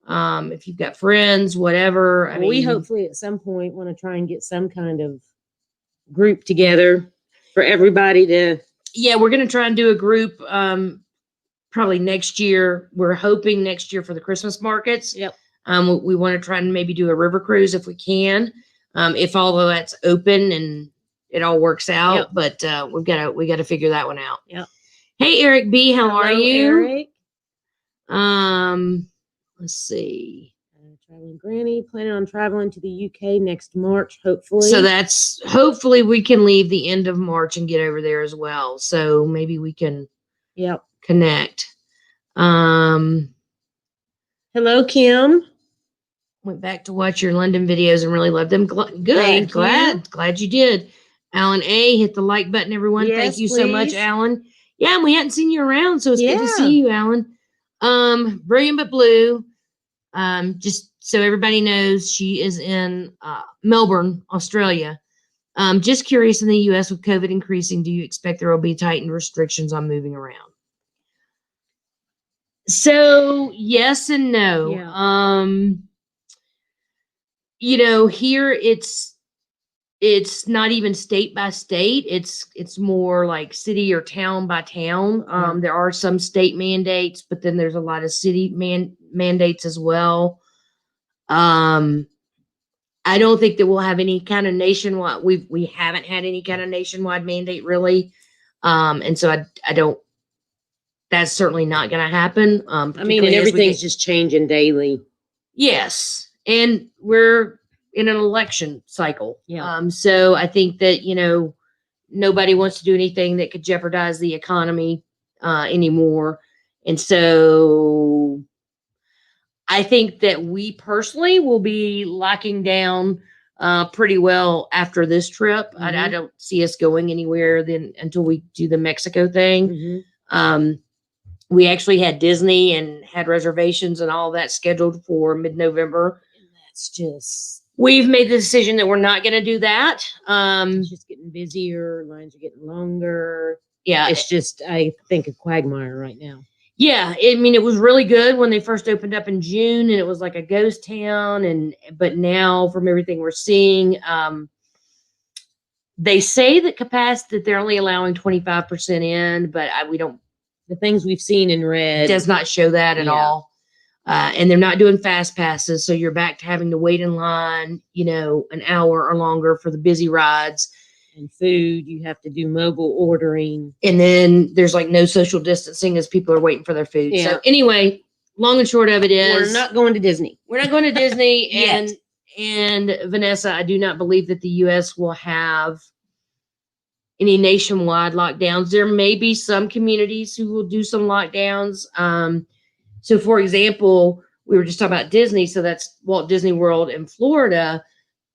If you've got friends, whatever. I mean, we hopefully at some point want to try and get some kind of group together for everybody to. Yeah, we're going to try and do a group probably next year. We're hoping next year for the Christmas markets. Yep. We want to try and maybe do a river cruise if we can, if although that's open and it all works out. Yep. But we got to figure that one out. Yep. Hey, Eric B, how are you? Eric. Let's see. Traveling Granny, planning on traveling to the UK next March, hopefully. So hopefully we can leave the end of March and get over there as well. So maybe we can connect. Hello, Kim. Went back to watch your London videos and really loved them. Good. Glad you did. Alan A, hit the like button, everyone. Yes, thank you so much, Alan. Yeah, and we hadn't seen you around, so it's good to see you, Alan. Brilliant but Blue. Just so everybody knows, she is in Melbourne, Australia. Just curious, in the U.S. with COVID increasing, do you expect there will be tightened restrictions on moving around? So yes and no. Yeah. Here it's not even state by state. It's more like city or town by town. There are some state mandates, but then there's a lot of city mandates as well. I don't think that we'll have any kind of nationwide. We haven't had any kind of nationwide mandate really, and so I don't. That's certainly not going to happen. I mean, and everything's just changing daily. Yes, and we're in an election cycle. Yeah. So I think that, nobody wants to do anything that could jeopardize the economy anymore. And so I think that we personally will be locking down pretty well after this trip. Mm-hmm. I don't see us going anywhere until we do the Mexico thing. Mm-hmm. We actually had Disney and had reservations and all that scheduled for mid-November. And that's just. We've made the decision that we're not going to do that. It's just getting busier. Lines are getting longer. Yeah. It's just, I think, a quagmire right now. Yeah. I mean, it was really good when they first opened up in June and it was like a ghost town. But now from everything we're seeing, they say that capacity, that they're only allowing 25% in, but we don't the things we've seen and read. It does not show that at all. And they're not doing fast passes. So you're back to having to wait in line, an hour or longer for the busy rides. And food, you have to do mobile ordering. And then there's like no social distancing as people are waiting for their food. Yeah. So anyway, long and short of it is we're not going to Disney. We're not going to Disney. and Vanessa, I do not believe that the U.S. will have any nationwide lockdowns. There may be some communities who will do some lockdowns. So for example, we were just talking about Disney. So that's Walt Disney World in Florida.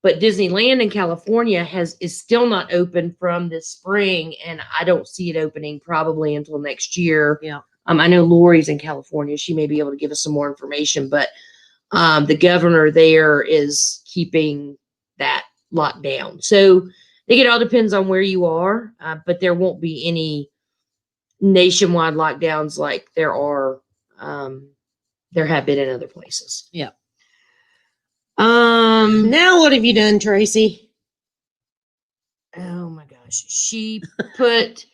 But Disneyland in California is still not open from this spring, and I don't see it opening probably until next year. Yeah. I know Lori's in California. She may be able to give us some more information, but the governor there is keeping that locked down. So I think it all depends on where you are, but there won't be any nationwide lockdowns like there have been in other places. Yeah. Now what have you done, Tracey? Oh my gosh. She put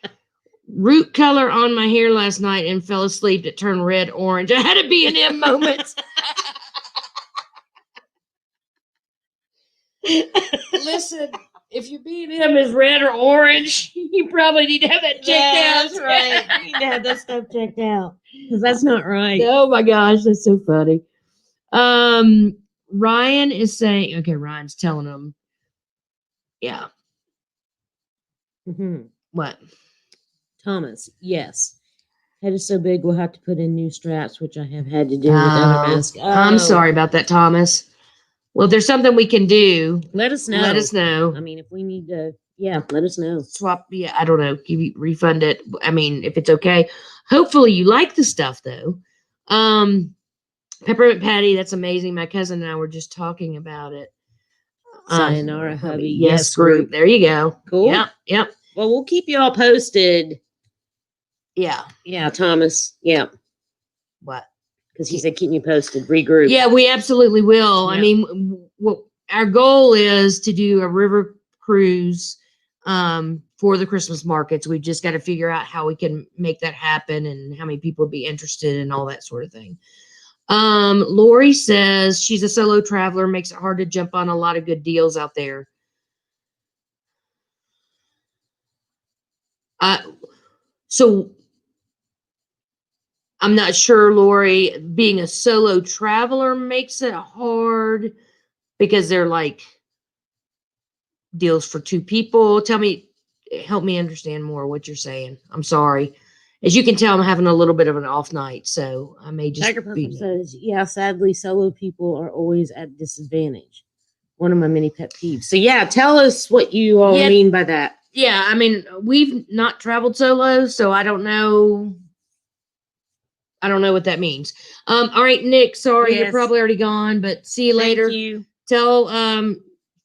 root color on my hair last night and fell asleep. It turned red, orange. I had a B&M moment. Listen, if your B&M is red or orange, you probably need to have that checked out. That's right. You need to have that stuff checked out because that's not right. Oh my gosh, that's so funny. Ryan is saying, okay, Ryan's telling him, yeah. Mm-hmm. What? Thomas, yes. Head is so big, we'll have to put in new straps, which I have had to do with other masks. I'm sorry about that, Thomas. Well, if there's something we can do, let us know. Let us know. I mean, if we need to, let us know. Swap, I don't know. Refund it. I mean, if it's okay. Hopefully you like the stuff, though. Peppermint Patty, that's amazing. My cousin and I were just talking about it. Sayonara Hubby. Yes, group. There you go. Cool. Yep. Well, we'll keep you all posted. Yeah. Yeah, Thomas. Yeah. What? Because he said keep me posted. Regroup. Yeah, we absolutely will. Yeah. I mean, our goal is to do a river cruise for the Christmas markets. We've just got to figure out how we can make that happen and how many people would be interested and all that sort of thing. Lori says she's a solo traveler, makes it hard to jump on a lot of good deals out there. So I'm not sure, Lori, being a solo traveler makes it hard because they're like deals for two people. Help me understand more what you're saying. I'm sorry. As you can tell, I'm having a little bit of an off night, so I may just says, yeah, sadly, solo people are always at disadvantage. One of my many pet peeves. So, yeah, tell us what you all mean by that. Yeah, I mean, we've not traveled solo, so I don't know what that means. All right, Nick, sorry, you're probably already gone, but see you later. Thank you. Tell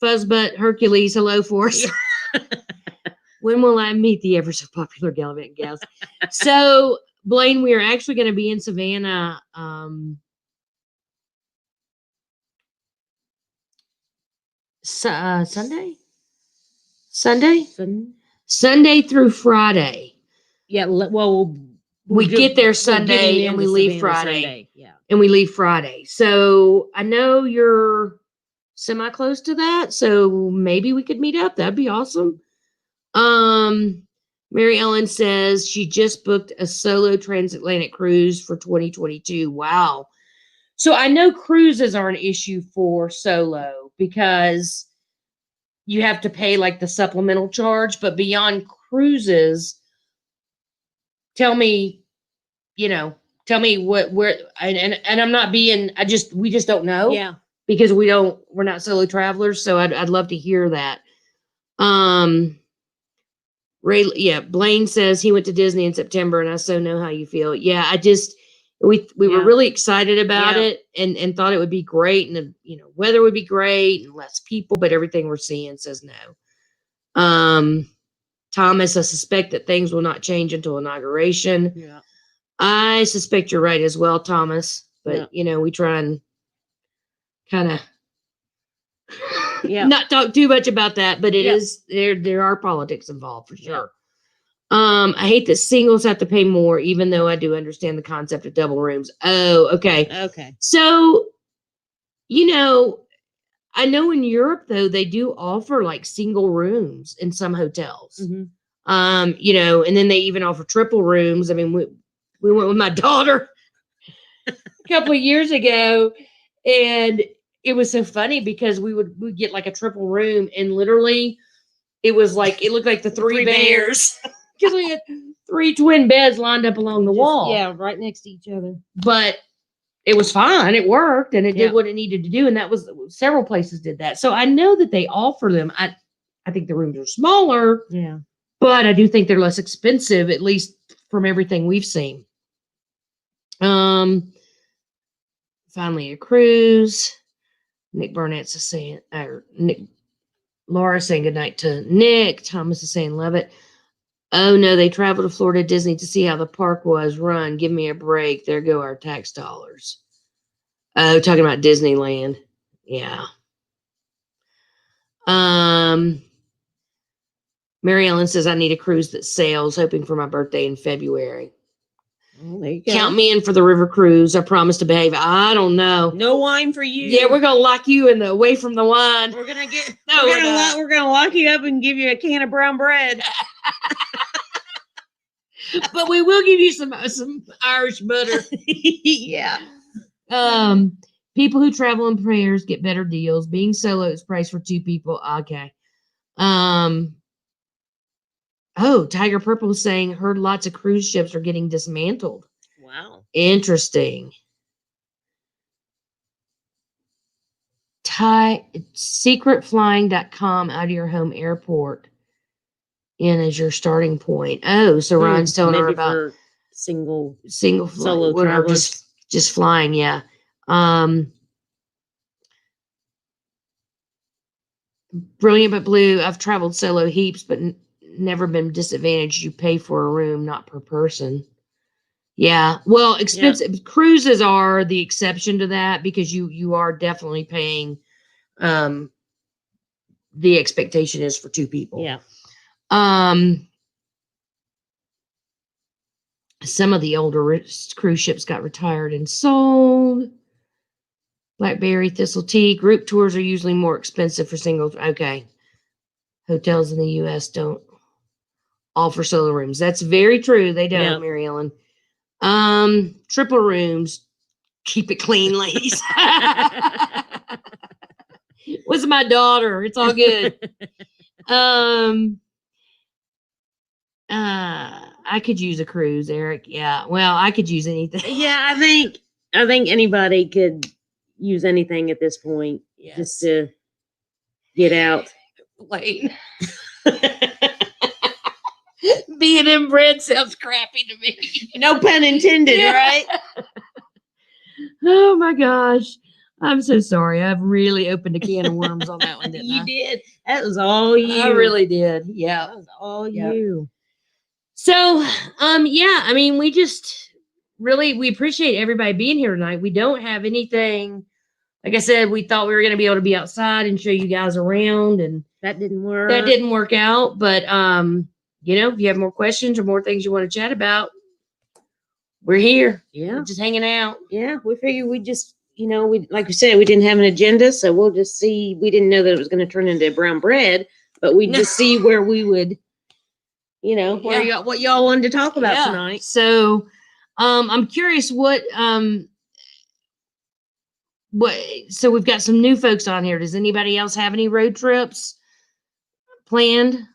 Fuzzbutt Hercules hello for us. When will I meet the ever so popular Gallivanting Gals? So, Blaine, we are actually going to be in Savannah Sunday through Friday. Yeah, well, we get there Sunday and we leave Friday. Yeah. And we leave Friday. So, I know you're semi close to that, so maybe we could meet up. That'd be awesome. Mary Ellen says she just booked a solo transatlantic cruise for 2022. Wow. So I know cruises are an issue for solo because you have to pay like the supplemental charge, but beyond cruises, tell me where, and I'm not being, we just don't know. Yeah. Because we're not solo travelers. So I'd love to hear that. Blaine says he went to Disney in September, and I so know how you feel. Yeah, we were really excited about it and thought it would be great, and the weather would be great and less people, but everything we're seeing says no. Thomas, I suspect that things will not change until inauguration. Yeah, I suspect you're right as well, Thomas. But we try and kind of not talk too much about that, but it is there are politics involved for sure. I hate that singles have to pay more, even though I do understand the concept of double rooms. Oh, okay. Okay. So, I know in Europe though, they do offer like single rooms in some hotels. Mm-hmm. And then they even offer triple rooms. I mean, we went with my daughter a couple of years ago, and it was so funny because we'd get like a triple room, and literally it looked like the three bears because we had 3 twin beds lined up along the wall. Yeah, right next to each other. But it was fine. It worked, and it did what it needed to do. And that was several places did that. So I know that they offer them. I think the rooms are smaller. Yeah. But I do think they're less expensive, at least from everything we've seen. Finally a cruise. Nick Burnett's saying, Laura saying goodnight to Nick. Thomas is saying, love it. Oh no, they traveled to Florida Disney to see how the park was run. Give me a break. There go our tax dollars. Oh, talking about Disneyland. Yeah. Mary Ellen says, I need a cruise that sails, hoping for my birthday in February. Well, there you go. Count me in for the river cruise. I promise to behave. I don't know. No wine for you. Yeah, we're gonna lock you in away from the wine. We're gonna get. We're gonna lock you up and give you a can of brown bread. But we will give you some Irish butter. Yeah. People who travel in pairs get better deals. Being solo is priced for 2 people. Okay. Oh, Tiger Purple is saying heard lots of cruise ships are getting dismantled. Wow. Interesting. Secretflying.com out of your home airport in as your starting point. Oh, so Ryan's telling her about single solo travelers. just flying. Yeah. Brilliant but Blue. I've traveled solo heaps, but never been disadvantaged. You pay for a room, not per person. Yeah. Well, expensive cruises are the exception to that because you are definitely paying. The expectation is for 2 people. Yeah. Some of the older cruise ships got retired and sold. Blackberry, Thistle Tea. Group tours are usually more expensive for singles. Okay. Hotels in the U.S. don't offer solo rooms. That's very true. They don't, Mary Ellen. Triple rooms. Keep it clean, ladies. Was my daughter. It's all good. I could use a cruise, Eric. Yeah. Well, I could use anything. Yeah, I think anybody could use anything at this point. Yes. Just to get out. Plain. Being inbred sounds crappy to me. No pun intended, right? Oh my gosh. I'm so sorry. I've really opened a can of worms on that one, didn't I? You did. That was all you. I really did. Yeah. That was all you. So, I mean, we appreciate everybody being here tonight. We don't have anything. Like I said, we thought we were going to be able to be outside and show you guys around, and that didn't work. That didn't work out. But, if you have more questions or more things you want to chat about, we're here. Yeah. We're just hanging out. Yeah. We figured we just, like we said, we didn't have an agenda. So we'll just see. We didn't know that it was going to turn into brown bread, but we just see where we would, what y'all wanted to talk about tonight. So, I'm curious so we've got some new folks on here. Does anybody else have any road trips planned?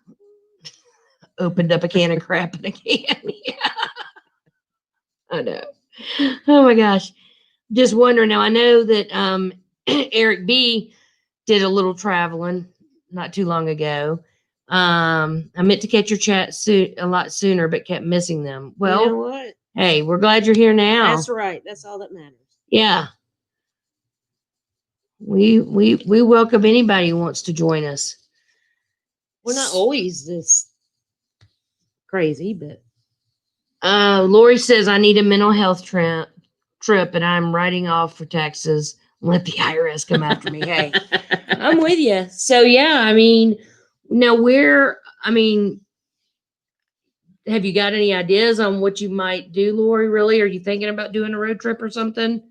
Opened up a can of crap in a can. Yeah. I know. Oh my gosh. Just wondering now. I know that Eric B did a little traveling not too long ago. I meant to catch your chat a lot sooner, but kept missing them. Well, you know what? Hey, we're glad you're here now. That's right. That's all that matters. Yeah. We welcome anybody who wants to join us. We're not always this crazy, but Lori says I need a mental health trip and I'm writing off for taxes. Let the IRS come after me. Hey, I'm with you. So yeah, I mean, now have you got any ideas on what you might do, Lori? Really? Are you thinking about doing a road trip or something?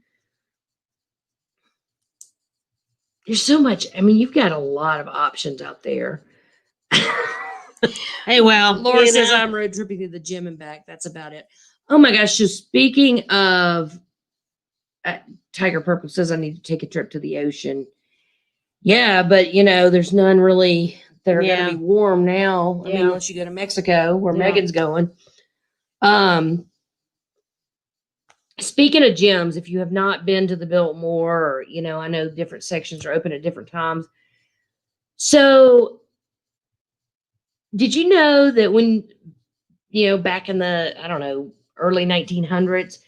There's so much. I mean, you've got a lot of options out there. Hey, well, Laura says I'm road tripping to the gym and back. That's about it. Oh my gosh. So speaking of, Tiger Purple says I need to take a trip to the ocean. Yeah, but there's none really that are going to be warm now. I mean, unless you go to Mexico, where Megan's going. Speaking of gyms, if you have not been to the Biltmore, or, I know different sections are open at different times. So, did you know that when, back in the, I don't know, early 1900s,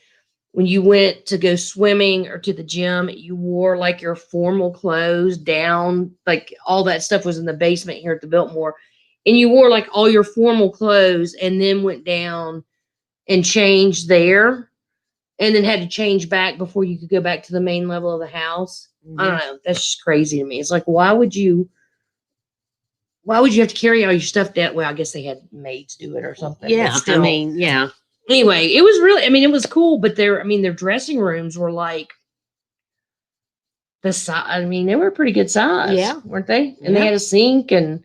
when you went to go swimming or to the gym, you wore like your formal clothes down, like all that stuff was in the basement here at the Biltmore, and you wore like all your formal clothes and then went down and changed there and then had to change back before you could go back to the main level of the house. I don't know. That's just crazy to me. It's like, why would you have to carry all your stuff down? Well, I guess they had maids do it or something. Yeah. I mean, yeah. Anyway, it was really, it was cool, but their dressing rooms were like the size. They were a pretty good size, weren't they? And they had a sink and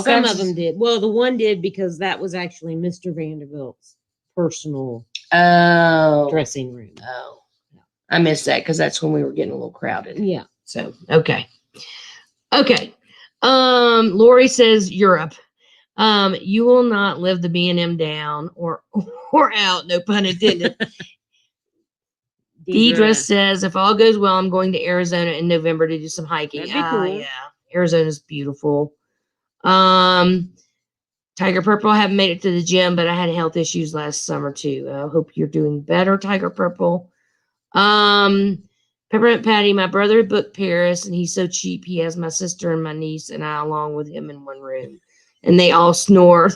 some of them did. Well, the one did because that was actually Mr. Vanderbilt's personal dressing room. Oh, I missed that because that's when we were getting a little crowded. Yeah. So, okay. Lori says Europe. You will not live the B&M down or out, no pun intended. Deidre says, if all goes well, I'm going to Arizona in November to do some hiking. That'd be cool. Yeah, Arizona's beautiful. Tiger Purple, I haven't made it to the gym, but I had health issues last summer too. I hope you're doing better, Tiger Purple. Peppermint Patty, my brother booked Paris, and he's so cheap. He has my sister and my niece and I along with him in one room. And they all snore.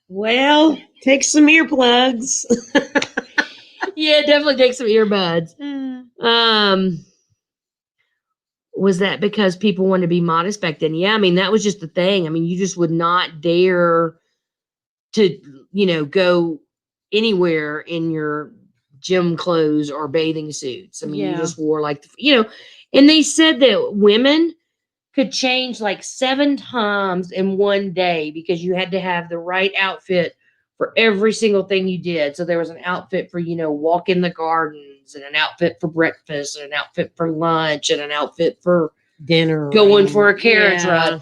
Well, take some earplugs. Yeah, definitely take some earbuds. Was that because people wanted to be modest back then? Yeah, that was just the thing. You just would not dare to, go anywhere in your gym clothes or bathing suits. You just wore like, and they said that women could change like 7 times in one day because you had to have the right outfit for every single thing you did. So there was an outfit for, walk in the gardens, and an outfit for breakfast, and an outfit for lunch, and an outfit for dinner, going for a carriage ride.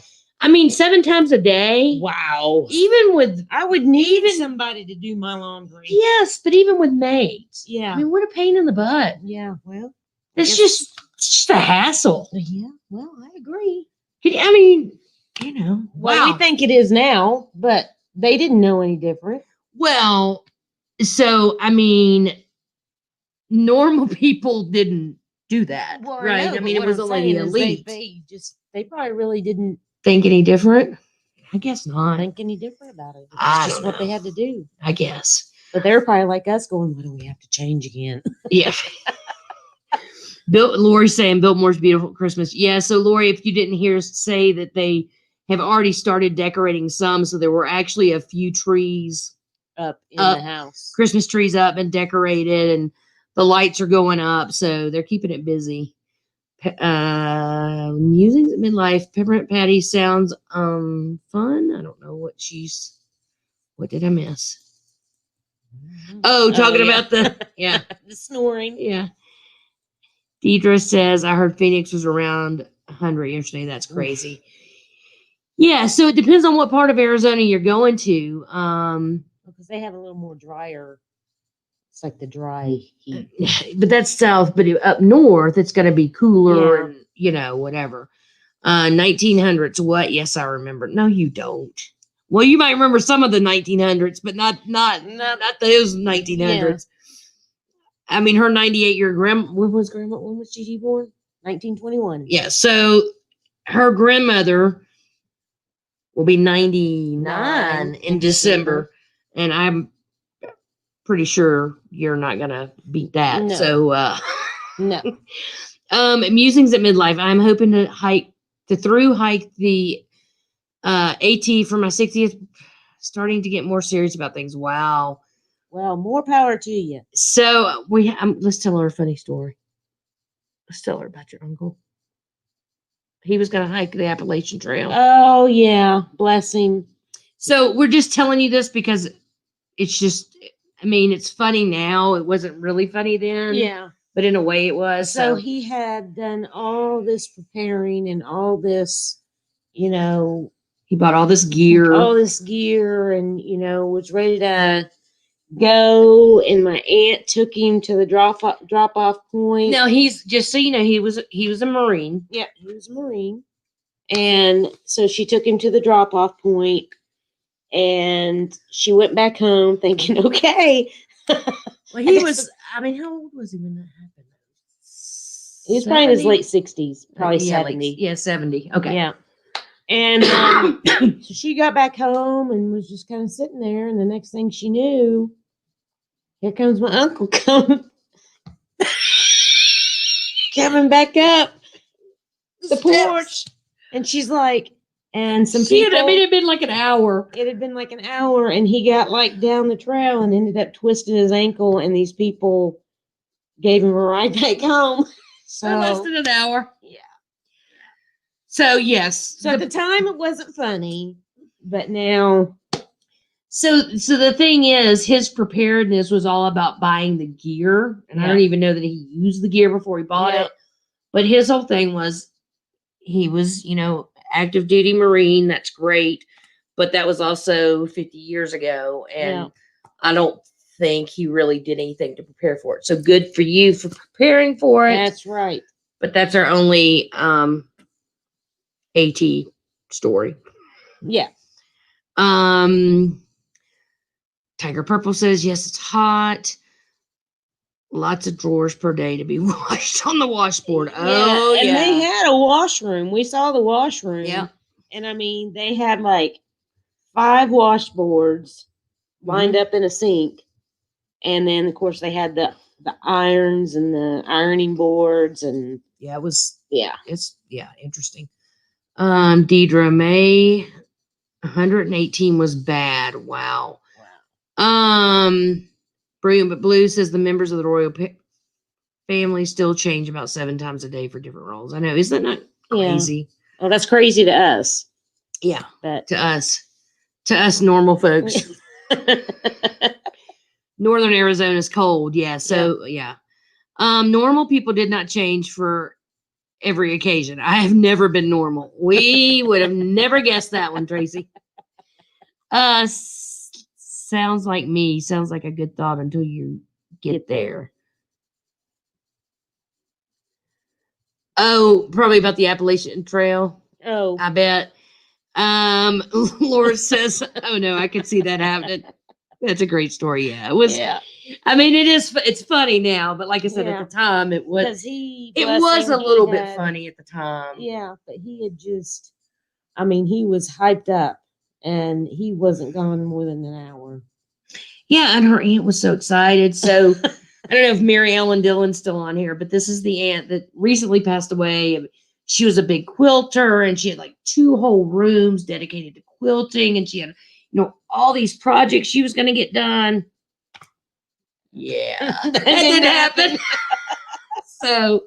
7 times a day. Wow. Even with, I would need somebody to do my laundry. Yes, but even with maids. Yeah. What a pain in the butt. Yeah, well. It's just a hassle. Yeah, well, I agree. Well, we think it is now, but they didn't know any different. Well, so, normal people didn't do that, right? It was only the elite. They probably really didn't think any different. I guess not. Think any different about it. It's just what they had to do. I guess. But they're probably like us going, what do we have to change again? Yeah. Lori's saying Biltmore's beautiful Christmas. Yeah, so Lori, if you didn't hear us say that they have already started decorating some, so there were actually a few trees up in the house. Christmas trees up and decorated, and the lights are going up, so they're keeping it busy. Musings at midlife. Peppermint Patty sounds fun. I don't know what did I miss? Oh, talking about the the snoring. Yeah. Deidre says, I heard Phoenix was around 100 yesterday. That's crazy. Yeah, so it depends on what part of Arizona you're going to. Because they have a little more drier. It's like the dry heat. But that's south. But up north, it's going to be cooler and, whatever. 1900s, what? Yes, I remember. No, you don't. Well, you might remember some of the 1900s, but not those 1900s. Yeah. Her 98-year grandma, when was Gigi born? 1921. Yeah, so her grandmother will be 99 in December, and I'm pretty sure you're not going to beat that. No. So, no. Musings at midlife. I'm hoping to through hike the AT for my 60th, starting to get more serious about things. Wow. Well, more power to you. So let's tell her a funny story. Let's tell her about your uncle. He was going to hike the Appalachian Trail. Oh, yeah. Bless him. So we're just telling you this because it's just, I mean, it's funny now. It wasn't really funny then. Yeah. But in a way it was. So he had done all this preparing and all this, you know. He bought all this gear. And, you know, was ready to go. And my aunt took him to the drop off point. Now he's, just so you know, he was a Marine. Yeah, he was a Marine. And so she took him to the drop off point. And she went back home thinking, okay. Well, he was, I mean, how old was he when that happened? He was probably in his late 60s, probably 70. Yeah, 70. Okay. Yeah. And so she got back home and was just kind of sitting there. And the next thing she knew, here comes my uncle coming back up the porch. And she's like, and some people. I mean, it had been like an hour. It had been like an hour, and he got like down the trail and ended up twisting his ankle. And these people gave him a ride back home. So less than an hour. Yeah. So yes. So at the time it wasn't funny, but now. So the thing is, his preparedness was all about buying the gear, and I don't even know that he used the gear before he bought it. But his whole thing was, he was, you know, active duty Marine. That's great, but that was also 50 years ago, and I don't think he really did anything to prepare for it. So good for you for preparing for it. That's right. But that's our only AT story. Yeah. Tiger Purple says, yes, it's hot. Lots of drawers per day to be washed on the washboard. Oh, yeah. And they had a washroom. We saw the washroom. Yeah. And I mean, they had like 5 washboards lined up in a sink. And then, of course, they had the irons and the ironing boards. And it's interesting. Deidre May, 118 was bad. Wow. Brilliant but Blue says the members of the royal family still change about 7 times a day for different roles. I know, isn't that crazy? Yeah. Oh, that's crazy to us. Yeah, but to us normal folks. Northern Arizona is cold. Yeah, so normal people did not change for every occasion. I have never been normal. We would have never guessed that one, Tracy. Sounds like me. Sounds like a good thought until you get there. Oh, probably about the Appalachian Trail. Oh, I bet. Laura says, oh no, I could see that happening. That's a great story. Yeah, it was. Yeah. I mean, it's funny now, but like I said, at the time, it was. It was a little bit funny at the time. Yeah, but he had just. I mean, he was hyped up, and he wasn't gone more than an hour. Yeah, and her aunt was so excited. So I don't know if Mary Ellen Dillon's still on here, but this is the aunt that recently passed away. She was a big quilter, and she had like 2 whole rooms dedicated to quilting, and she had, you know, all these projects she was going to get done. Yeah, that didn't happen. So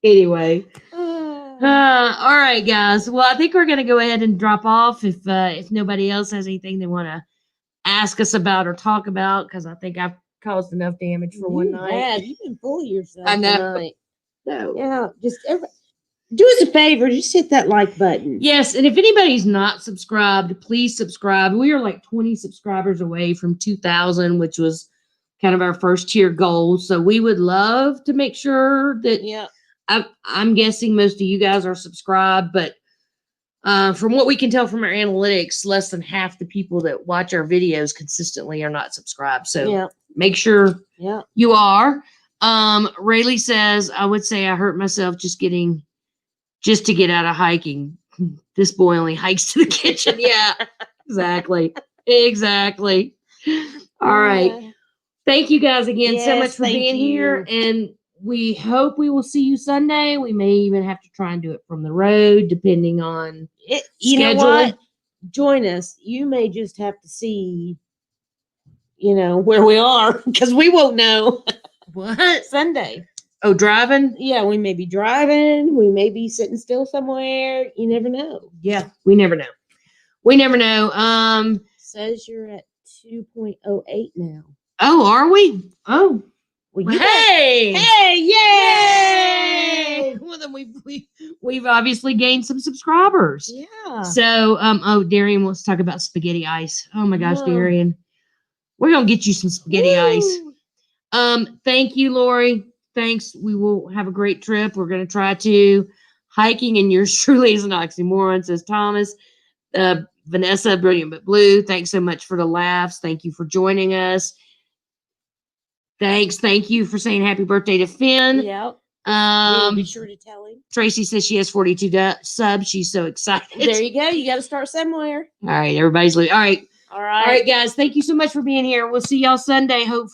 anyway, all right, guys. Well, I think we're going to go ahead and drop off if nobody else has anything they want to ask us about or talk about, because I think I've caused enough damage for one night. Yeah, you've been full of yourself. I know. Tonight. No. Yeah, just do us a favor. Just hit that like button. Yes, and if anybody's not subscribed, please subscribe. We are like 20 subscribers away from 2,000, which was kind of our first tier goal. So we would love to make sure that. Yeah. I'm guessing most of you guys are subscribed, but from what we can tell from our analytics, less than half the people that watch our videos consistently are not subscribed. So make sure you are. Rayleigh says, I would say I hurt myself just to get out of hiking. This boy only hikes to the kitchen. Yeah, exactly. All right. Thank you guys again so much for being here. And we hope we will see you Sunday. We may even have to try and do it from the road, depending on you know what? join us, you may just have to see, where we are because we won't know. What? Sunday. Oh, driving? Yeah, we may be driving. We may be sitting still somewhere. You never know. Yeah, we never know. We never know. Says you're at 2.08 now. Oh, are we? Oh. Well, Hey! Hey! Yay! Well, then we've obviously gained some subscribers. Yeah. So, Darian wants to talk about spaghetti ice. Oh my gosh, Whoa. Darian, we're gonna get you some spaghetti ice. Thank you, Lori. Thanks. We will have a great trip. We're gonna try to hiking, and yours truly is an oxymoron, says Thomas. Vanessa, Brilliant But Blue. Thanks so much for the laughs. Thank you for joining us. Thanks. Thank you for saying happy birthday to Finn. Yep. We'll be sure to tell him. Tracy says she has 42 subs. She's so excited. There you go. You got to start somewhere. All right. Everybody's leaving. All right. All right. All right, guys. Thank you so much for being here. We'll see y'all Sunday. Hopefully.